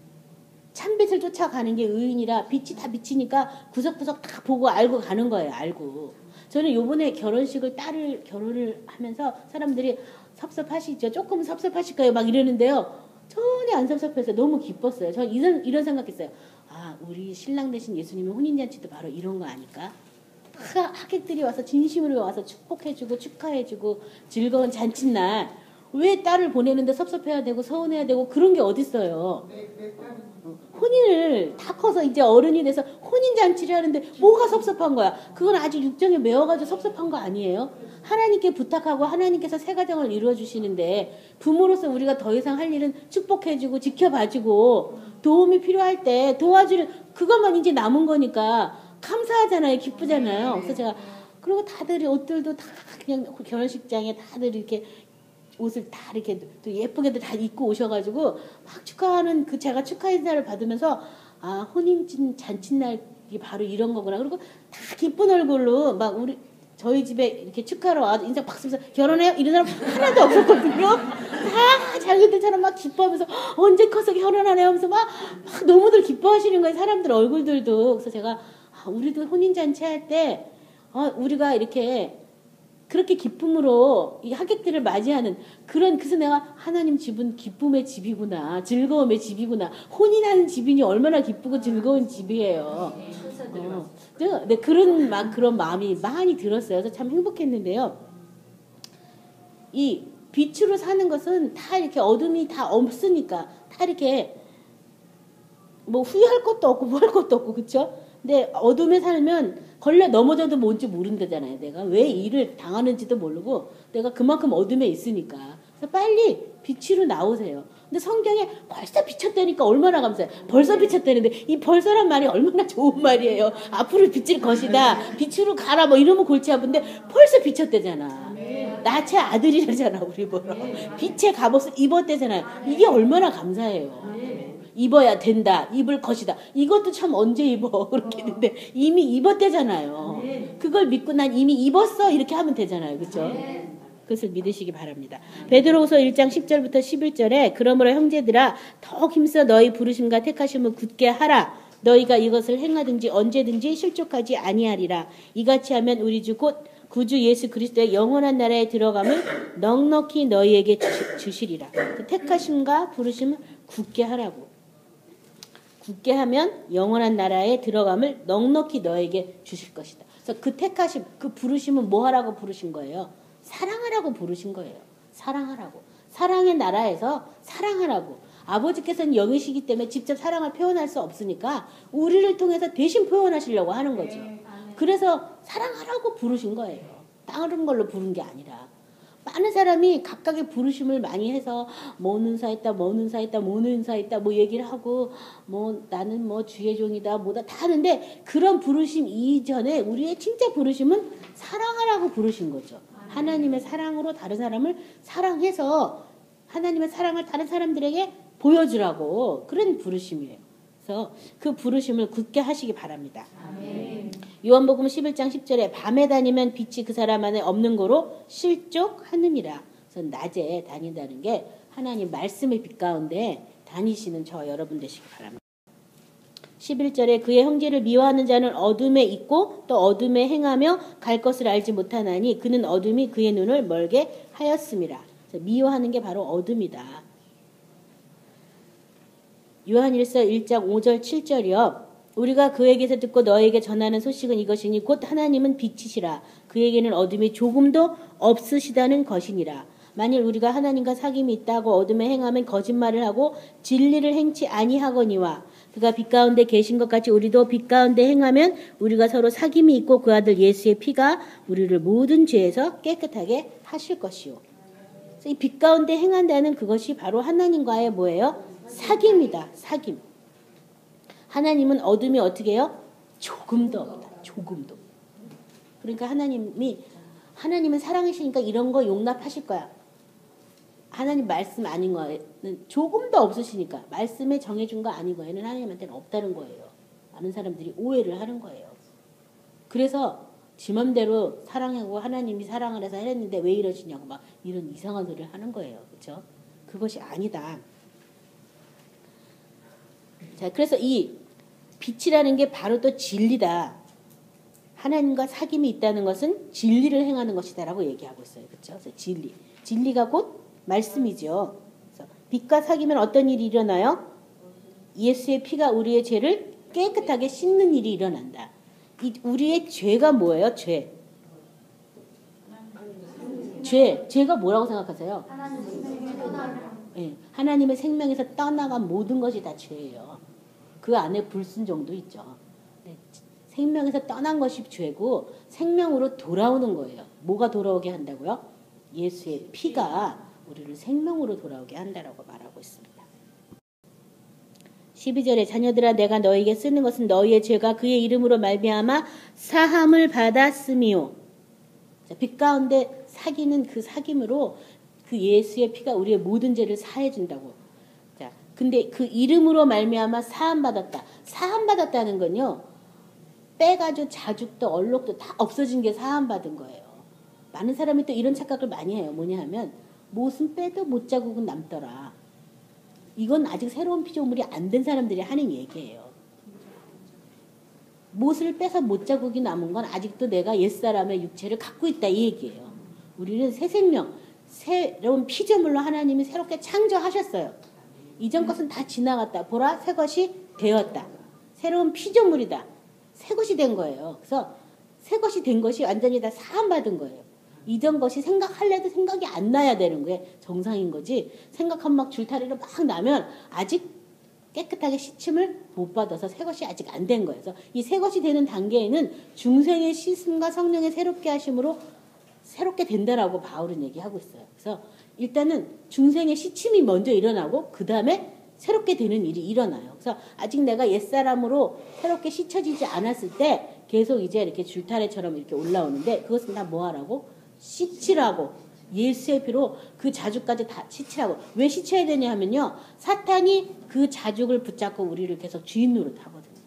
참빛을 쫓아가는 게 의인이라 빛이 다 비치니까 구석구석 다 보고 알고 가는 거예요. 알고. 저는 요번에 결혼식을 딸을 결혼을 하면서 사람들이 섭섭하시죠? 조금 섭섭하실까요? 막 이러는데요. 전혀 안 섭섭해서 너무 기뻤어요. 저는 이런 생각했어요. 아, 우리 신랑 되신 예수님의 혼인잔치도 바로 이런 거 아닐까? 하객들이 와서 진심으로 와서 축복해주고 축하해주고 즐거운 잔칫날 왜 딸을 보내는데 섭섭해야 되고 서운해야 되고 그런 게 어딨어요. 혼인을 다 커서 이제 어른이 돼서 혼인잔치를 하는데 뭐가 섭섭한 거야. 그건 아직 육정에 매워가지고 섭섭한 거 아니에요. 하나님께 부탁하고 하나님께서 새 가정을 이루어주시는데 부모로서 우리가 더 이상 할 일은 축복해주고 지켜봐주고 도움이 필요할 때 도와주는 그것만 이제 남은 거니까 감사하잖아요. 기쁘잖아요. 그래서 제가 그리고 다들 옷들도 다 그냥 결혼식장에 다들 이렇게 옷을 다 이렇게 또 예쁘게도 다 입고 오셔가지고 막 축하하는 제가 축하 인사를 받으면서 아 혼인 잔칫날이 바로 이런 거구나. 그리고 다 기쁜 얼굴로 막 저희 집에 이렇게 축하러 와서 인사 팍 쓰면서 결혼해요? 이런 사람 하나도 없었거든요. 다 자기들처럼 막 기뻐하면서 언제 커서 결혼하네요 하면서 막 너무들 기뻐하시는 거예요. 사람들 얼굴들도. 그래서 제가 우리도 혼인잔치 할 때 우리가 이렇게 그렇게 기쁨으로 이 하객들을 맞이하는 그래서 내가 하나님 집은 기쁨의 집이구나. 즐거움의 집이구나. 혼인하는 집이니 얼마나 기쁘고 즐거운 집이에요. 네, 그런 마음이 많이 들었어요. 그래서 참 행복했는데요. 이 빛으로 사는 것은 다 이렇게 어둠이 다 없으니까 다 이렇게 뭐 후회할 것도 없고 뭐 할 것도 없고 그렇죠? 근데 어둠에 살면 걸려 넘어져도 뭔지 모른다잖아요. 내가 왜 일을 당하는지도 모르고 내가 그만큼 어둠에 있으니까. 그래서 빨리 빛으로 나오세요. 근데 성경에 벌써 비쳤다니까 얼마나 감사해요. 벌써 비쳤다는데 이 벌써란 말이 얼마나 좋은 말이에요. 앞으로 빛을 것이다. 빛으로 가라 뭐 이러면 골치 아픈데 벌써 비쳤대잖아. 나체 아들이라잖아 우리 보러. 빛의 갑옷을 입었대잖아요. 이게 얼마나 감사해요. 입어야 된다. 입을 것이다. 이것도 참 언제 입어. 그렇게 했는데 이미 입었대잖아요. 그걸 믿고 난 이미 입었어. 이렇게 하면 되잖아요. 그렇죠? 그것을 믿으시기 바랍니다. 베드로후서 1장 10절부터 11절에 그러므로 형제들아 더욱 힘써 너희 부르심과 택하심을 굳게 하라. 너희가 이것을 행하든지 언제든지 실족하지 아니하리라. 이같이 하면 우리 주 곧 구주 예수 그리스도의 영원한 나라에 들어감을 넉넉히 너희에게 주시리라. 그 택하심과 부르심을 굳게 하라고. 굳게 하면 영원한 나라에 들어감을 넉넉히 너에게 주실 것이다. 그래서 그 택하심, 그 부르심은 뭐 하라고 부르신 거예요? 사랑하라고 부르신 거예요. 사랑하라고. 사랑의 나라에서 사랑하라고. 아버지께서는 영이시기 때문에 직접 사랑을 표현할 수 없으니까 우리를 통해서 대신 표현하시려고 하는 거죠. 그래서 사랑하라고 부르신 거예요. 다른 걸로 부른 게 아니라. 많은 사람이 각각의 부르심을 많이 해서 뭐 은사했다 뭐 얘기를 하고 뭐 나는 뭐 주의 종이다 뭐다 다 하는데 그런 부르심 이전에 우리의 진짜 부르심은 사랑하라고 부르신 거죠. 하나님의 사랑으로 다른 사람을 사랑해서 하나님의 사랑을 다른 사람들에게 보여주라고 그런 부르심이에요. 그래서 그 부르심을 굳게 하시기 바랍니다. 아멘. 요한복음 11장 10절에 밤에 다니면 빛이 그 사람 안에 없는 거로 실족하느니라. 그래서 낮에 다닌다는 게 하나님 말씀의 빛 가운데 다니시는 저 여러분 되시기 바랍니다. 11절에 그의 형제를 미워하는 자는 어둠에 있고 또 어둠에 행하며 갈 것을 알지 못하나니 그는 어둠이 그의 눈을 멀게 하였음이라. 그래서 미워하는 게 바로 어둠이다. 요한일서 1장 5절 7절이요. 우리가 그에게서 듣고 너에게 전하는 소식은 이것이니 곧 하나님은 빛이시라. 그에게는 어둠이 조금도 없으시다는 것이니라. 만일 우리가 하나님과 사귐이 있다고 어둠에 행하면 거짓말을 하고 진리를 행치 아니하거니와 그가 빛 가운데 계신 것 같이 우리도 빛 가운데 행하면 우리가 서로 사귐이 있고 그 아들 예수의 피가 우리를 모든 죄에서 깨끗하게 하실 것이요. 그래서 이 빛 가운데 행한다는 그것이 바로 하나님과의 뭐예요? 사귐이다. 사귐. 하나님은 어둠이 어떻게 해요? 조금도 없다. 조금도. 그러니까 하나님은 사랑이시니까 이런 거 용납하실 거야. 하나님 말씀 아닌 거에는 조금도 없으시니까, 말씀에 정해준 거 아닌 거에는 하나님한테는 없다는 거예요. 많은 사람들이 오해를 하는 거예요. 그래서 지 맘대로 사랑하고 하나님이 사랑을 해서 했는데 왜 이러시냐고 막 이런 이상한 소리를 하는 거예요. 그렇죠? 그것이 아니다. 자, 그래서 이 빛이라는 게 바로 또 진리다. 하나님과 사귐이 있다는 것은 진리를 행하는 것이다라고 얘기하고 있어요. 그렇죠? 그래서 진리가 곧 말씀이죠. 그래서 빛과 사귐은 어떤 일이 일어나요? 예수의 피가 우리의 죄를 깨끗하게 씻는 일이 일어난다. 우리의 죄가 뭐예요? 죄가 뭐라고 생각하세요? 네, 하나님의 생명에서 떠나간 모든 것이 다 죄예요. 그 안에 불순종도 있죠. 네, 생명에서 떠난 것이 죄고 생명으로 돌아오는 거예요. 뭐가 돌아오게 한다고요? 예수의 피가 우리를 생명으로 돌아오게 한다라고 말하고 있습니다. 12절에 자녀들아 내가 너에게 쓰는 것은 너희의 죄가 그의 이름으로 말미암아 사함을 받았음이요. 자, 빛 가운데 사귀는 그 사귐으로 그 예수의 피가 우리의 모든 죄를 사해 준다고. 자, 근데 그 이름으로 말미암아 사함 받았다. 사함 받았다는 건요. 빼가지고 자죽도 얼룩도 다 없어진 게 사함 받은 거예요. 많은 사람이 또 이런 착각을 많이 해요. 뭐냐 하면 못은 빼도 못 자국은 남더라. 이건 아직 새로운 피조물이 안 된 사람들이 하는 얘기예요. 못을 빼서 못 자국이 남은 건 아직도 내가 옛사람의 육체를 갖고 있다 이 얘기예요. 우리는 새 생명, 새로운 피조물로 하나님이 새롭게 창조하셨어요. 이전 것은 다 지나갔다. 보라 새 것이 되었다. 새로운 피조물이다. 새 것이 된 거예요. 그래서 새 것이 된 것이 완전히 다 사함받은 거예요. 이전 것이 생각할래도 생각이 안 나야 되는 게 정상인 거지. 생각하면 막 줄타리로 막 나면 아직 깨끗하게 씻음을 못 받아서 새 것이 아직 안 된 거예요. 그래서 이 새 것이 되는 단계에는 중생의 씻음과 성령의 새롭게 하심으로 새롭게 된다라고 바울은 얘기하고 있어요. 그래서 일단은 중생의 씻음이 먼저 일어나고 그 다음에 새롭게 되는 일이 일어나요. 그래서 아직 내가 옛사람으로 새롭게 씻혀지지 않았을 때 계속 이제 이렇게 줄타래처럼 이렇게 올라오는데 그것은 다 뭐 하라고? 씻으라고. 예수의 피로 그 자죽까지 다 씻으라고. 왜 씻어야 되냐 하면요. 사탄이 그 자죽을 붙잡고 우리를 계속 주인 노릇하거든요.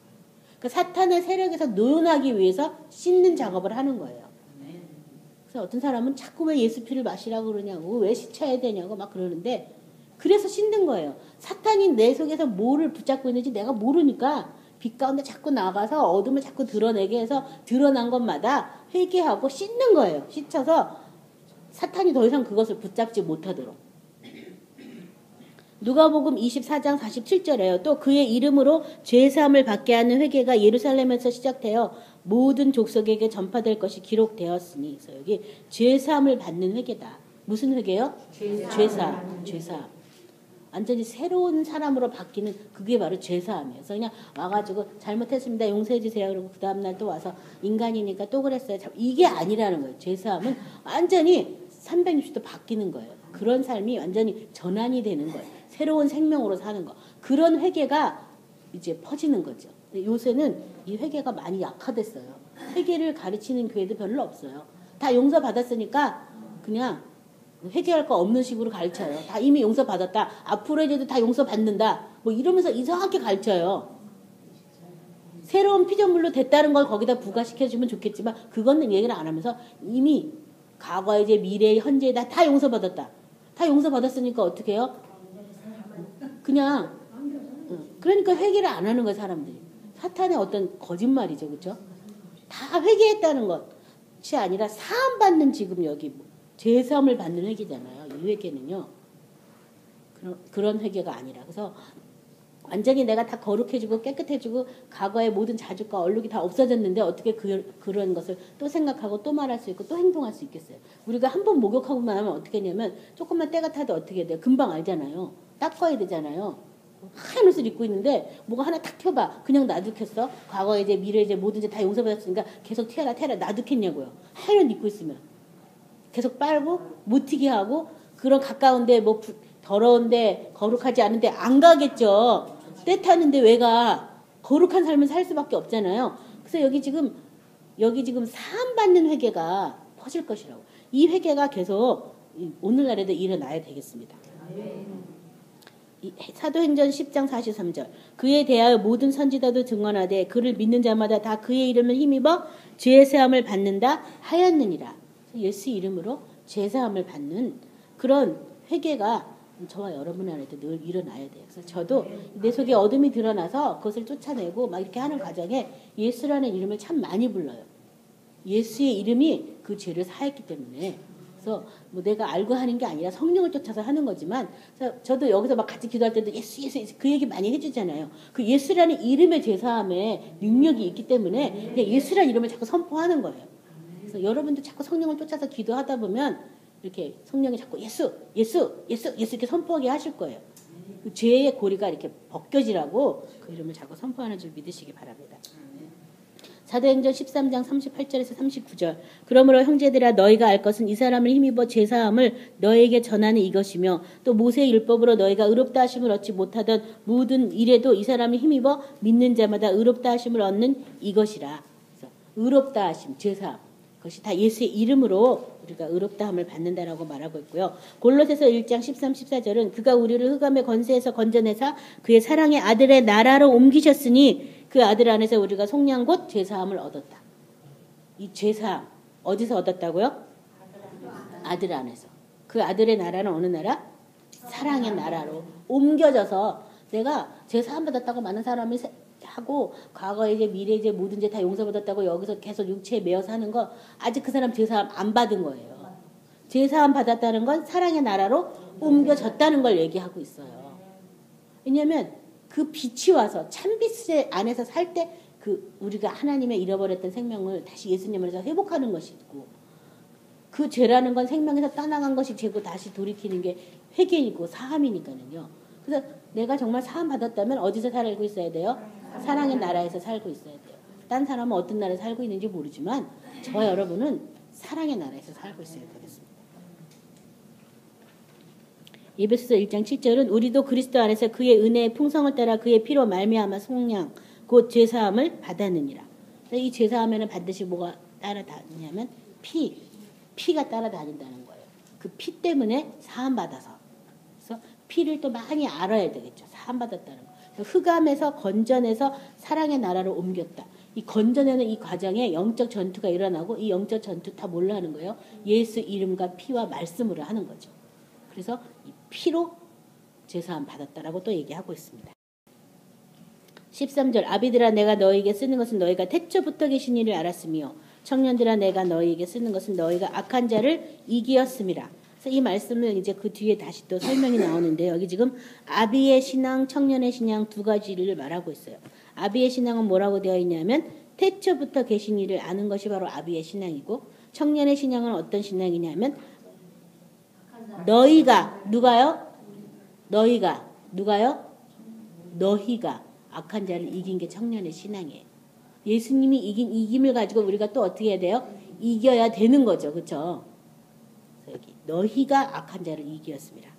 그 사탄의 세력에서 노연하기 위해서 씻는 작업을 하는 거예요. 그래서 어떤 사람은 자꾸 왜 예수 피를 마시라고 그러냐고 왜 씻어야 되냐고 막 그러는데 그래서 씻는 거예요. 사탄이 내 속에서 뭐를 붙잡고 있는지 내가 모르니까 빛 가운데 자꾸 나가서 어둠을 자꾸 드러내게 해서 드러난 것마다 회개하고 씻는 거예요. 씻어서 사탄이 더 이상 그것을 붙잡지 못하도록. 누가복음 24장 47절에요. 또 그의 이름으로 죄사함을 받게 하는 회개가 예루살렘에서 시작되어 모든 족속에게 전파될 것이 기록되었으니. 그래서 여기 죄사함을 받는 회개다. 무슨 회개요? 죄사함. 완전히 새로운 사람으로 바뀌는 그게 바로 죄사함이에요. 그래서 그냥 와가지고 잘못했습니다. 용서해 주세요. 그리고 그 다음날 또 와서 인간이니까 또 그랬어요. 이게 아니라는 거예요. 죄사함은 완전히 360도 바뀌는 거예요. 그런 삶이 완전히 전환이 되는 거예요. 새로운 생명으로 사는 거. 그런 회개가 이제 퍼지는 거죠. 요새는 이 회개가 많이 약화됐어요. 회개를 가르치는 교회도 별로 없어요. 다 용서받았으니까 그냥 회개할 거 없는 식으로 가르쳐요. 다 이미 용서받았다. 앞으로 해도 다 용서받는다. 뭐 이러면서 이상하게 가르쳐요. 새로운 피조물로 됐다는 걸 거기다 부과시켜주면 좋겠지만 그거는 얘기를 안 하면서 이미 과거에 이제 미래 현재에 다 용서받았다. 다 용서받았으니까 어떻게 해요? 그냥 그러니까 회개를 안 하는 거예요. 사람들이. 사탄의 어떤 거짓말이죠. 그렇죠? 다 회개했다는 것이 아니라 사함받는 지금 여기 죄사함을 받는 회개잖아요. 이 회개는요. 그런 회개가 아니라. 그래서 완전히 내가 다 거룩해지고 깨끗해지고 과거의 모든 자죽과 얼룩이 다 없어졌는데 어떻게 그런 것을 또 생각하고 또 말할 수 있고 또 행동할 수 있겠어요. 우리가 한 번 목욕하고만 하면 어떻게 하냐면 조금만 때가 타도 어떻게 해야 돼요. 금방 알잖아요. 닦아야 되잖아요. 하얀 옷을 입고 있는데 뭐가 하나 탁 튀어봐. 그냥 놔두겠어? 과거에 이제 미래에 이제 뭐든지 다 용서받았으니까 계속 튀어라 놔두겠냐고요. 하얀 옷 입고 있으면. 계속 빨고 못 튀게 하고 그런 가까운데 뭐 더러운데 거룩하지 않은데 안 가겠죠. 때 타는데 왜 가? 거룩한 삶을 살 수밖에 없잖아요. 그래서 여기 지금 사함 받는 회개가 퍼질 것이라고. 이 회개가 계속 오늘날에도 일어나야 되겠습니다. 사도행전 10장 43절. 그에 대하여 모든 선지자도 증언하되 그를 믿는 자마다 다 그의 이름을 힘입어 죄사함을 받는다 하였느니라. 예수 이름으로 죄사함을 받는 그런 회개가 저와 여러분 안에도 늘 일어나야 돼요. 그래서 저도 내 속에 어둠이 드러나서 그것을 쫓아내고 막 이렇게 하는 과정에 예수라는 이름을 참 많이 불러요. 예수의 이름이 그 죄를 사했기 때문에. 그래서 뭐 내가 알고 하는 게 아니라 성령을 쫓아서 하는 거지만, 저도 여기서 막 같이 기도할 때도 예수 그 얘기 많이 해주잖아요. 그 예수라는 이름의 죄사함에 능력이 있기 때문에 예수라는 이름을 자꾸 선포하는 거예요. 그래서 여러분도 자꾸 성령을 쫓아서 기도하다 보면 이렇게 성령이 자꾸 예수 이렇게 선포하게 하실 거예요. 그 죄의 고리가 이렇게 벗겨지라고 그 이름을 자꾸 선포하는 줄 믿으시기 바랍니다. 사도행전 13장 38절에서 39절. 그러므로 형제들아 너희가 알 것은 이 사람을 힘입어 죄사함을 너희에게 전하는 이것이며 또 모세의 율법으로 너희가 의롭다 하심을 얻지 못하던 모든 일에도 이 사람을 힘입어 믿는 자마다 의롭다 하심을 얻는 이것이라. 그래서 의롭다 하심, 죄사함. 그것이 다 예수의 이름으로 우리가 의롭다함을 받는다라고 말하고 있고요. 골로새서 1장 13, 14절은 그가 우리를 흑암의 권세에서 건져내사 그의 사랑의 아들의 나라로 옮기셨으니 그 아들 안에서 우리가 속량 곧 죄사함을 얻었다. 이 죄사함 어디서 얻었다고요? 아들 안에서. 그 아들의 나라는 어느 나라? 사랑의 나라로 옮겨져서 내가 죄사함 받았다고 많은 사람이 하고 과거의 이제 미래 이제 모든 죄 다 용서받았다고 여기서 계속 육체에 매여 사는 거 아직 그 사람 죄사함 안 받은 거예요. 죄사함 받았다는 건 사랑의 나라로 옮겨졌다는 걸 얘기하고 있어요. 왜냐하면 그 빛이 와서 참빛 안에서 살 때 그 우리가 하나님의 잃어버렸던 생명을 다시 예수님 안에서 회복하는 것이 있고 그 죄라는 건 생명에서 떠나간 것이 죄고 다시 돌이키는 게 회개이고 사함이니까는요. 그래서 내가 정말 사함 받았다면 어디서 살고 있어야 돼요? 사랑의 나라에서 살고 있어야 돼요. 딴 사람은 어떤 나라에 살고 있는지 모르지만 저와 여러분은 사랑의 나라에서 살고 있어야 되겠습니다. 에베소서 1장 7절은 우리도 그리스도 안에서 그의 은혜의 풍성을 따라 그의 피로 말미암아 속량 곧 죄사함을 받았느니라. 이 죄사함에는 반드시 뭐가 따라다니냐면 피가 따라다닌다는 거예요. 그 피 때문에 사함 받아서. 그래서 피를 또 많이 알아야 되겠죠. 사함 받았다는 거. 흑암에서 건져내서 사랑의 나라로 옮겼다. 이 건져내는 이 과정에 영적 전투가 일어나고 이 영적 전투 다 뭘로 하는 거예요? 예수 이름과 피와 말씀으로 하는 거죠. 그래서 이 피로 죄사함 받았다라고 또 얘기하고 있습니다. 13절 아비들아 내가 너희에게 쓰는 것은 너희가 태초부터 계신 이를 알았으며 청년들아 내가 너희에게 쓰는 것은 너희가 악한 자를 이기었음이라. 그래서 이 말씀을 이제 그 뒤에 다시 또 설명이 나오는데 여기 지금 아비의 신앙, 청년의 신앙 두 가지를 말하고 있어요. 아비의 신앙은 뭐라고 되어 있냐면 태초부터 계신 이를 아는 것이 바로 아비의 신앙이고 청년의 신앙은 어떤 신앙이냐면 너희가 누가요? 누가요? 너희가 악한 자를 이긴 게 청년의 신앙이에요. 예수님이 이긴 이김을 가지고 우리가 또 어떻게 해야 돼요? 이겨야 되는 거죠. 그렇죠? 여기 너희가 악한 자를 이기었습니다.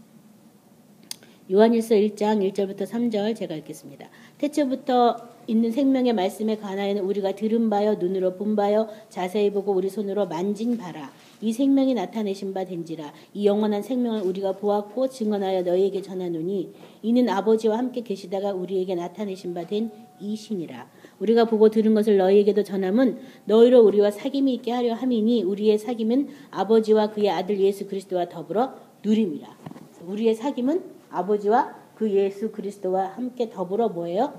요한일서 1장 1절부터 3절 제가 읽겠습니다. 태초부터 있는 생명의 말씀에 관하여는 우리가 들은 바요 눈으로 본 바요 자세히 보고 우리 손으로 만진 바라. 이 생명이 나타내신 바 된지라. 이 영원한 생명을 우리가 보았고 증언하여 너희에게 전하노니 이는 아버지와 함께 계시다가 우리에게 나타내신 바 된 이시니라. 우리가 보고 들은 것을 너희에게도 전함은 너희로 우리와 사귐이 있게 하려 함이니 우리의 사귐은 아버지와 그의 아들 예수 그리스도와 더불어 누림이라. 우리의 사귐은 아버지와 그 예수 그리스도와 함께 더불어 뭐예요?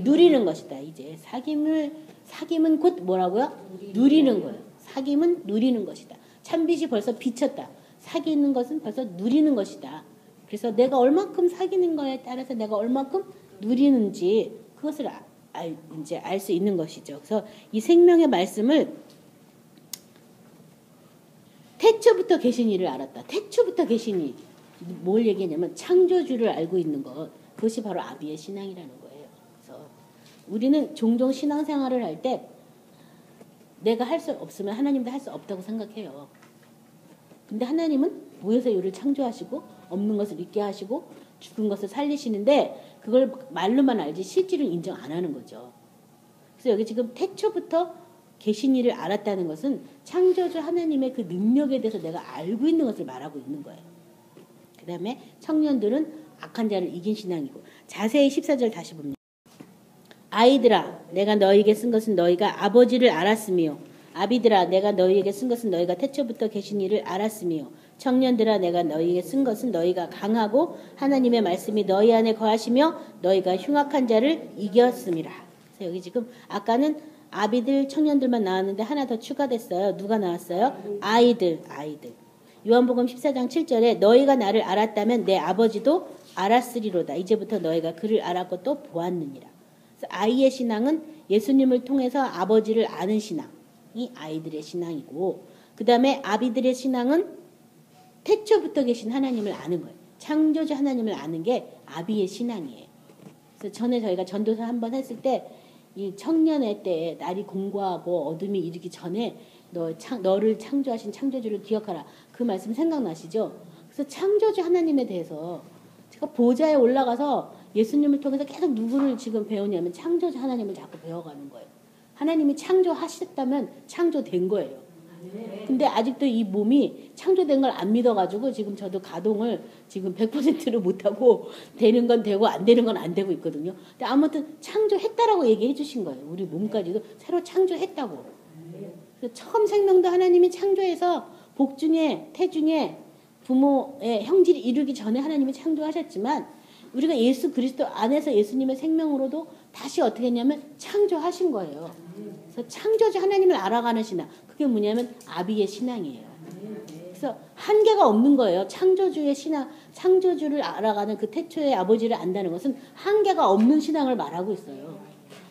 누리는 것이다. 이제 사귐은 곧 뭐라고요? 누리는 거예요. 사귐은 누리는 것이다. 참빛이 벌써 비쳤다. 사귀는 것은 벌써 누리는 것이다. 그래서 내가 얼만큼 사귀는 거에 따라서 내가 얼만큼 누리는지 그것을 이제 알 수 있는 것이죠. 그래서 이 생명의 말씀을 태초부터 계신 이를 알았다. 태초부터 계신 이. 뭘 얘기하냐면 창조주를 알고 있는 것. 그것이 바로 아비의 신앙이라는 거예요. 그래서 우리는 종종 신앙생활을 할 때 내가 할 수 없으면 하나님도 할 수 없다고 생각해요. 근데 하나님은 모여서 이를 창조하시고 없는 것을 있게 하시고 죽은 것을 살리시는데 그걸 말로만 알지 실제로 인정 안 하는 거죠. 그래서 여기 지금 태초부터 계신 이를 알았다는 것은 창조주 하나님의 그 능력에 대해서 내가 알고 있는 것을 말하고 있는 거예요. 그 다음에 청년들은 악한 자를 이긴 신앙이고, 자세히 14절 다시 봅니다. 아이들아 내가 너희에게 쓴 것은 너희가 아버지를 알았으며, 아비들아 내가 너희에게 쓴 것은 너희가 태초부터 계신 이를 알았으며, 청년들아 내가 너희에게 쓴 것은 너희가 강하고 하나님의 말씀이 너희 안에 거하시며 너희가 흉악한 자를 이겼음이라. 그래서 여기 지금 아까는 아비들 청년들만 나왔는데 하나 더 추가됐어요. 누가 나왔어요? 아이들. 요한복음 14장 7절에 너희가 나를 알았다면 내 아버지도 알았으리로다. 이제부터 너희가 그를 알았고 또 보았느니라. 그래서 아이의 신앙은 예수님을 통해서 아버지를 아는 신앙이 아이들의 신앙이고, 그 다음에 아비들의 신앙은 태초부터 계신 하나님을 아는 거예요. 창조주 하나님을 아는 게 아비의 신앙이에요. 그래서 전에 저희가 전도서 한번 했을 때 이 청년의 때에 날이 공고하고 어둠이 이르기 전에 너를 창조하신 창조주를 기억하라. 그 말씀 생각나시죠? 그래서 창조주 하나님에 대해서 제가 보좌에 올라가서 예수님을 통해서 계속 누구를 지금 배우냐면 창조주 하나님을 자꾸 배워가는 거예요. 하나님이 창조하셨다면 창조된 거예요. 근데 아직도 이 몸이 창조된 걸 안 믿어가지고 지금 저도 가동을 지금 100%를 못하고 되는 건 되고 안 되는 건 안 되고 있거든요. 근데 아무튼 창조했다라고 얘기해 주신 거예요. 우리 몸까지도 새로 창조했다고. 그래서 처음 생명도 하나님이 창조해서 복중에 태중에 부모의 형질이 이루기 전에 하나님이 창조하셨지만, 우리가 예수 그리스도 안에서 예수님의 생명으로도 다시 어떻게 했냐면 창조하신 거예요. 그래서 창조주 하나님을 알아가는 신앙, 그게 뭐냐면 아비의 신앙이에요. 그래서 한계가 없는 거예요. 창조주의 신앙, 창조주를 알아가는 그 태초의 아버지를 안다는 것은 한계가 없는 신앙을 말하고 있어요.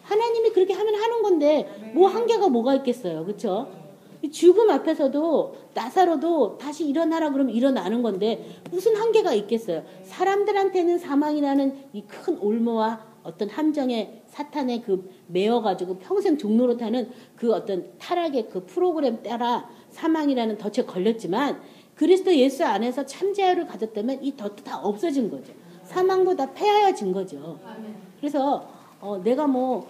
하나님이 그렇게 하면 하는 건데 뭐 한계가 뭐가 있겠어요. 그렇죠? 죽음 앞에서도 나사로도 다시 일어나라 그러면 일어나는 건데 무슨 한계가 있겠어요. 사람들한테는 사망이라는 이 큰 올무와 어떤 함정에 사탄의 그 매어가지고 평생 종로로 타는 그 어떤 타락의 그 프로그램 따라 사망이라는 덫에 걸렸지만, 그리스도 예수 안에서 참 자유를 가졌다면 이 덫도 다 없어진 거죠. 사망도 다 폐하여진 거죠. 그래서 내가 뭐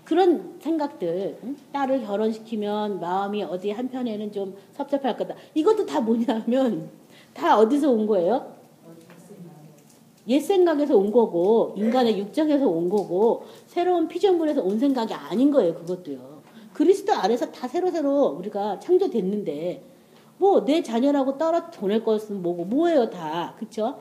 그런 생각들, 딸을 결혼시키면 마음이 어디 한편에는 좀 섭섭할 거다. 이것도 다 뭐냐면 다 어디서 온 거예요? 옛 생각에서 온 거고, 인간의 육정에서 온 거고, 새로운 피조물에서 온 생각이 아닌 거예요. 그것도요. 그리스도 안에서 다 새로 우리가 창조됐는데 뭐 내 자녀라고 떨어 보낼 것은 뭐고 뭐예요 다. 그쵸?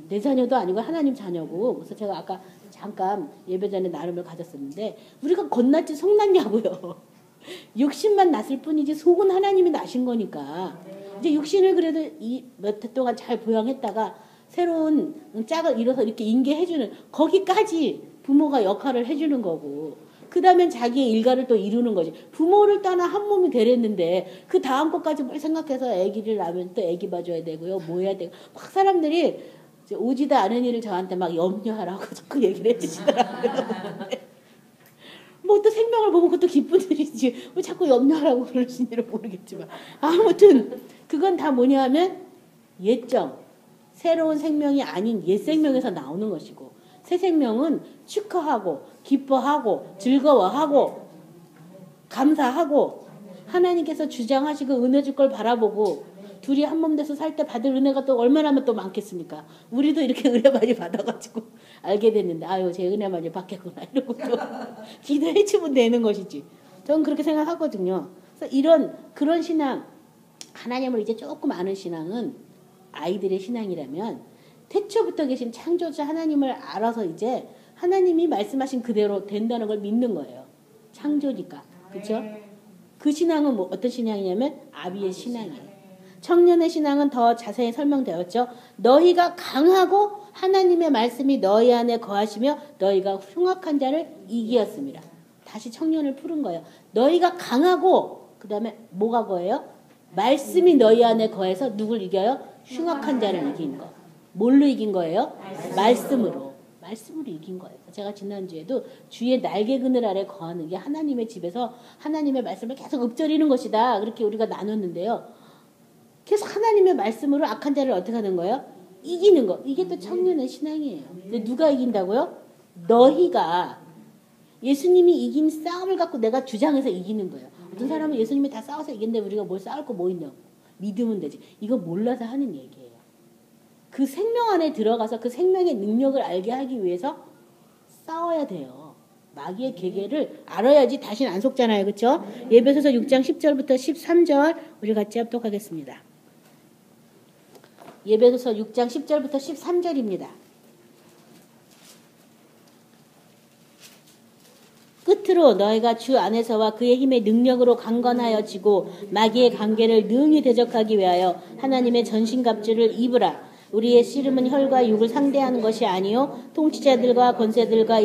내 자녀도 아니고 하나님 자녀고. 그래서 제가 아까 잠깐 예배 전에 나름을 가졌었는데, 우리가 겉났지 속났냐고요. 육신만 났을 뿐이지 속은 하나님이 나신 거니까. 이제 육신을 그래도 이 몇 해 동안 잘 보양했다가 새로운 짝을 이뤄서 이렇게 인계해주는, 거기까지 부모가 역할을 해주는 거고, 그 다음엔 자기의 일가를 또 이루는 거지. 부모를 떠나 한 몸이 되랬는데 그 다음 것까지 뭘 생각해서 아기를 낳으면 또 아기 봐줘야 되고요. 뭐 해야 되고. 막 사람들이 오지도 않은 일을 저한테 막 염려하라고 자꾸 얘기를 해주시더라고요. 뭐 또 생명을 보면 그것도 기쁜 일이지. 왜 자꾸 염려하라고 그러시는지 모르겠지만. 아무튼 그건 다 뭐냐 하면 옛정. 새로운 생명이 아닌 옛 생명에서 나오는 것이고, 새 생명은 축하하고 기뻐하고 즐거워하고 감사하고 하나님께서 주장하시고 은혜 줄 걸 바라보고, 둘이 한 몸 돼서 살 때 받을 은혜가 또 얼마나 또 많겠습니까? 우리도 이렇게 은혜 많이 받아가지고 알게 됐는데, 아유 제 은혜 많이 받겠구나 이러고 또 기도해 주면 되는 것이지. 저는 그렇게 생각하거든요. 그래서 그런 신앙, 하나님을 이제 조금 아는 신앙은 아이들의 신앙이라면, 태초부터 계신 창조주 하나님을 알아서 이제 하나님이 말씀하신 그대로 된다는 걸 믿는 거예요. 창조니까. 그렇죠? 그 신앙은 뭐 어떤 신앙이냐면 아비의 신앙이에요. 청년의 신앙은 더 자세히 설명되었죠. 너희가 강하고 하나님의 말씀이 너희 안에 거하시며 너희가 흉악한 자를 이기었습니다. 다시 청년을 푸른 거예요. 너희가 강하고, 그 다음에 뭐가 거예요? 말씀이 너희 안에 거해서 누굴 이겨요? 흉악한 자를 이긴 거. 뭘로 이긴 거예요? 말씀으로 이긴 거예요. 제가 지난주에도 주의 날개 그늘 아래 거하는 게 하나님의 집에서 하나님의 말씀을 계속 읊조리는 것이다. 그렇게 우리가 나눴는데요. 계속 하나님의 말씀으로 악한 자를 어떻게 하는 거예요? 이기는 거. 이게 또 청년의 신앙이에요. 근데 누가 이긴다고요? 너희가. 예수님이 이긴 싸움을 갖고 내가 주장해서 이기는 거예요. 어떤 사람은 예수님이 다 싸워서 이긴데 우리가 뭘 싸울 거 뭐 있냐고. 믿으면 되지. 이거 몰라서 하는 얘기예요. 그 생명 안에 들어가서 그 생명의 능력을 알게 하기 위해서 싸워야 돼요. 마귀의 계계를 알아야지 다시는 안 속잖아요. 그렇죠? 예배소서 6장 10절부터 13절 우리 같이 합독하겠습니다. 예배소서 6장 10절부터 13절입니다. 끝으로 너희가 주 안에서와 그의 힘의 능력으로 강건하여 지고 마귀의 관계를 능히 대적하기 위하여 하나님의 전신갑주를 입으라. 우리의 씨름은 혈과 육을 상대하는 것이 아니요 통치자들과 권세들과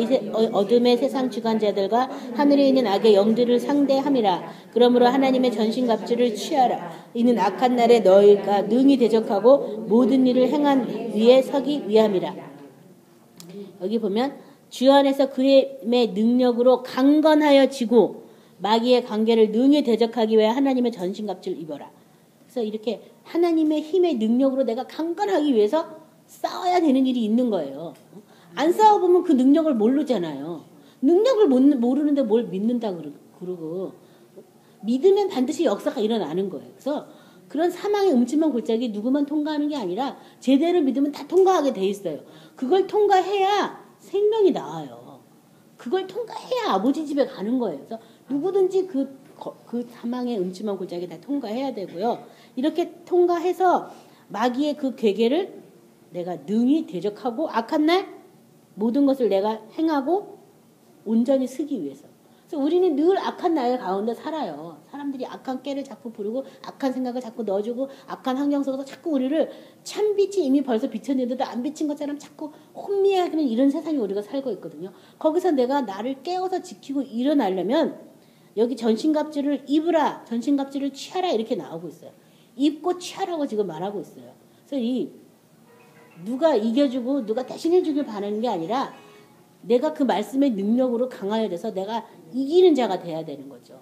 어둠의 세상 주관자들과 하늘에 있는 악의 영들을 상대함이라. 그러므로 하나님의 전신갑주를 취하라. 이는 악한 날에 너희가 능히 대적하고 모든 일을 행한 위에 서기 위함이라. 여기 보면 주 안에서 그의 능력으로 강건하여 지고 마귀의 관계를 능히 대적하기 위해 하나님의 전신갑주를 입어라. 그래서 이렇게 하나님의 힘의 능력으로 내가 강건하기 위해서 싸워야 되는 일이 있는 거예요. 안 싸워보면 그 능력을 모르잖아요. 능력을 모르는데 뭘 믿는다 그러고 믿으면 반드시 역사가 일어나는 거예요. 그래서 그런 사망의 음침한 골짜기 누구만 통과하는 게 아니라 제대로 믿으면 다 통과하게 돼 있어요. 그걸 통과해야 생명이 나와요. 그걸 통과해야 아버지 집에 가는 거예요. 그래서 누구든지 그 사망의 음침한 골짜기 다 통과해야 되고요. 이렇게 통과해서 마귀의 그 괴계를 내가 능히 대적하고 악한 날 모든 것을 내가 행하고 온전히 쓰기 위해서. 그래서 우리는 늘 악한 날 가운데 살아요. 사람들이 악한 깨를 자꾸 부르고 악한 생각을 자꾸 넣어주고 악한 환경 속에서 자꾸 우리를 참빛이 이미 벌써 비쳤는데도 안 비친 것처럼 자꾸 혼미하게 하는 이런 세상에 우리가 살고 있거든요. 거기서 내가 나를 깨워서 지키고 일어나려면 여기 전신갑주를 입으라, 전신갑주를 취하라 이렇게 나오고 있어요. 입고 취하라고 지금 말하고 있어요. 그래서 이 누가 이겨주고 누가 대신해주길 바라는 게 아니라 내가 그 말씀의 능력으로 강화해야 돼서 내가 이기는 자가 돼야 되는 거죠.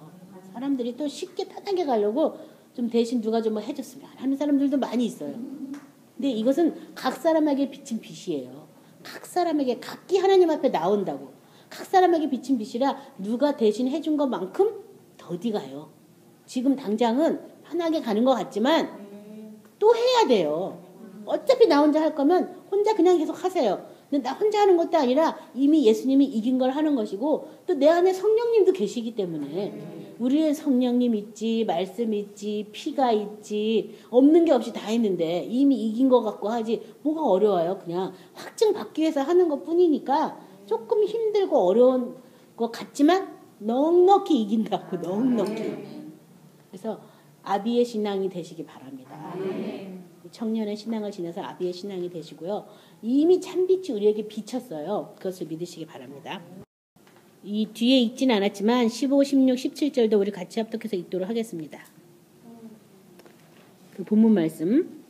사람들이 또 쉽게 편하게 가려고 좀 대신 누가 좀 뭐 해줬으면 하는 사람들도 많이 있어요. 근데 이것은 각 사람에게 비친 빛이에요. 각 사람에게 각기 하나님 앞에 나온다고. 각 사람에게 비친 빛이라 누가 대신 해준 것만큼 더디 가요. 지금 당장은 편하게 가는 것 같지만 또 해야 돼요. 어차피 나 혼자 할 거면 혼자 그냥 계속 하세요. 근데 나 혼자 하는 것도 아니라 이미 예수님이 이긴 걸 하는 것이고 또 내 안에 성령님도 계시기 때문에 우리의 성령님 있지, 말씀 있지, 피가 있지, 없는 게 없이 다 있는데 이미 이긴 것 같고 하지 뭐가 어려워요. 그냥 확증받기 위해서 하는 것 뿐이니까 조금 힘들고 어려운 것 같지만 넉넉히 이긴다고. 넉넉히. 그래서 아비의 신앙이 되시기 바랍니다. 청년의 신앙을 지내서 아비의 신앙이 되시고요. 이미 참빛이 우리에게 비쳤어요. 그것을 믿으시기 바랍니다. 이 뒤에 읽진 않았지만 15, 16, 17절도 우리 같이 합독해서 읽도록 하겠습니다. 그 본문 말씀.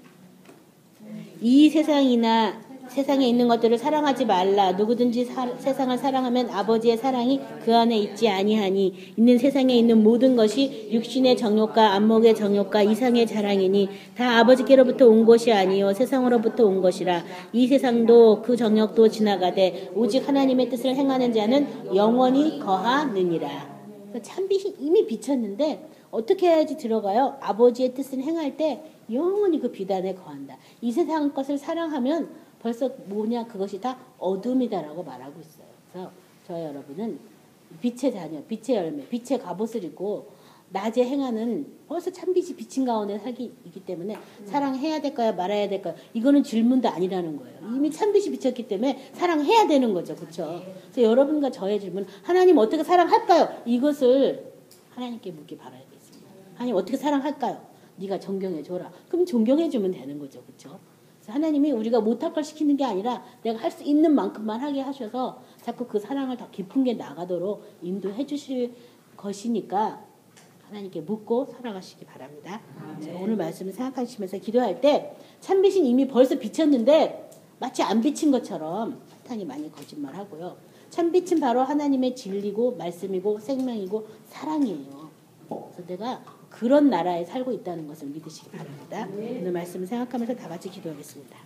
이 세상에 있는 것들을 사랑하지 말라. 누구든지 세상을 사랑하면 아버지의 사랑이 그 안에 있지 아니하니 있는 세상에 있는 모든 것이 육신의 정욕과 안목의 정욕과 이상의 자랑이니 다 아버지께로부터 온 것이 아니요 세상으로부터 온 것이라. 이 세상도 그 정욕도 지나가되 오직 하나님의 뜻을 행하는 자는 영원히 거하느니라. 참빛이 이미 비쳤는데 어떻게 해야지 들어가요? 아버지의 뜻을 행할 때 영원히 그 비단에 거한다. 이 세상 것을 사랑하면 벌써 뭐냐 그것이 다 어둠이다라고 말하고 있어요. 그래서 저 여러분은 빛의 자녀, 빛의 열매, 빛의 갑옷을 입고 낮에 행하는 벌써 참빛이 비친 가운데 살기이기 때문에 사랑해야 될까요? 말아야 될까요? 이거는 질문도 아니라는 거예요. 이미 참빛이 비쳤기 때문에 사랑해야 되는 거죠. 그렇죠? 그래서 여러분과 저의 질문, 하나님 어떻게 사랑할까요? 이것을 하나님께 묻기 바라겠습니다. 하나님 어떻게 사랑할까요? 네가 존경해 줘라. 그럼 존경해 주면 되는 거죠. 그렇죠? 하나님이 우리가 못할 걸 시키는 게 아니라 내가 할 수 있는 만큼만 하게 하셔서 자꾸 그 사랑을 더 깊은 게 나가도록 인도해 주실 것이니까 하나님께 묻고 살아가시기 바랍니다. 자, 오늘 말씀을 생각하시면서 기도할 때 참빛은 이미 벌써 비쳤는데 마치 안 비친 것처럼 사탄이 많이 거짓말하고요. 참빛은 바로 하나님의 진리고 말씀이고 생명이고 사랑이에요. 그래서 내가 그런 나라에 살고 있다는 것을 믿으시기 바랍니다. 오늘 말씀을 생각하면서 다 같이 기도하겠습니다.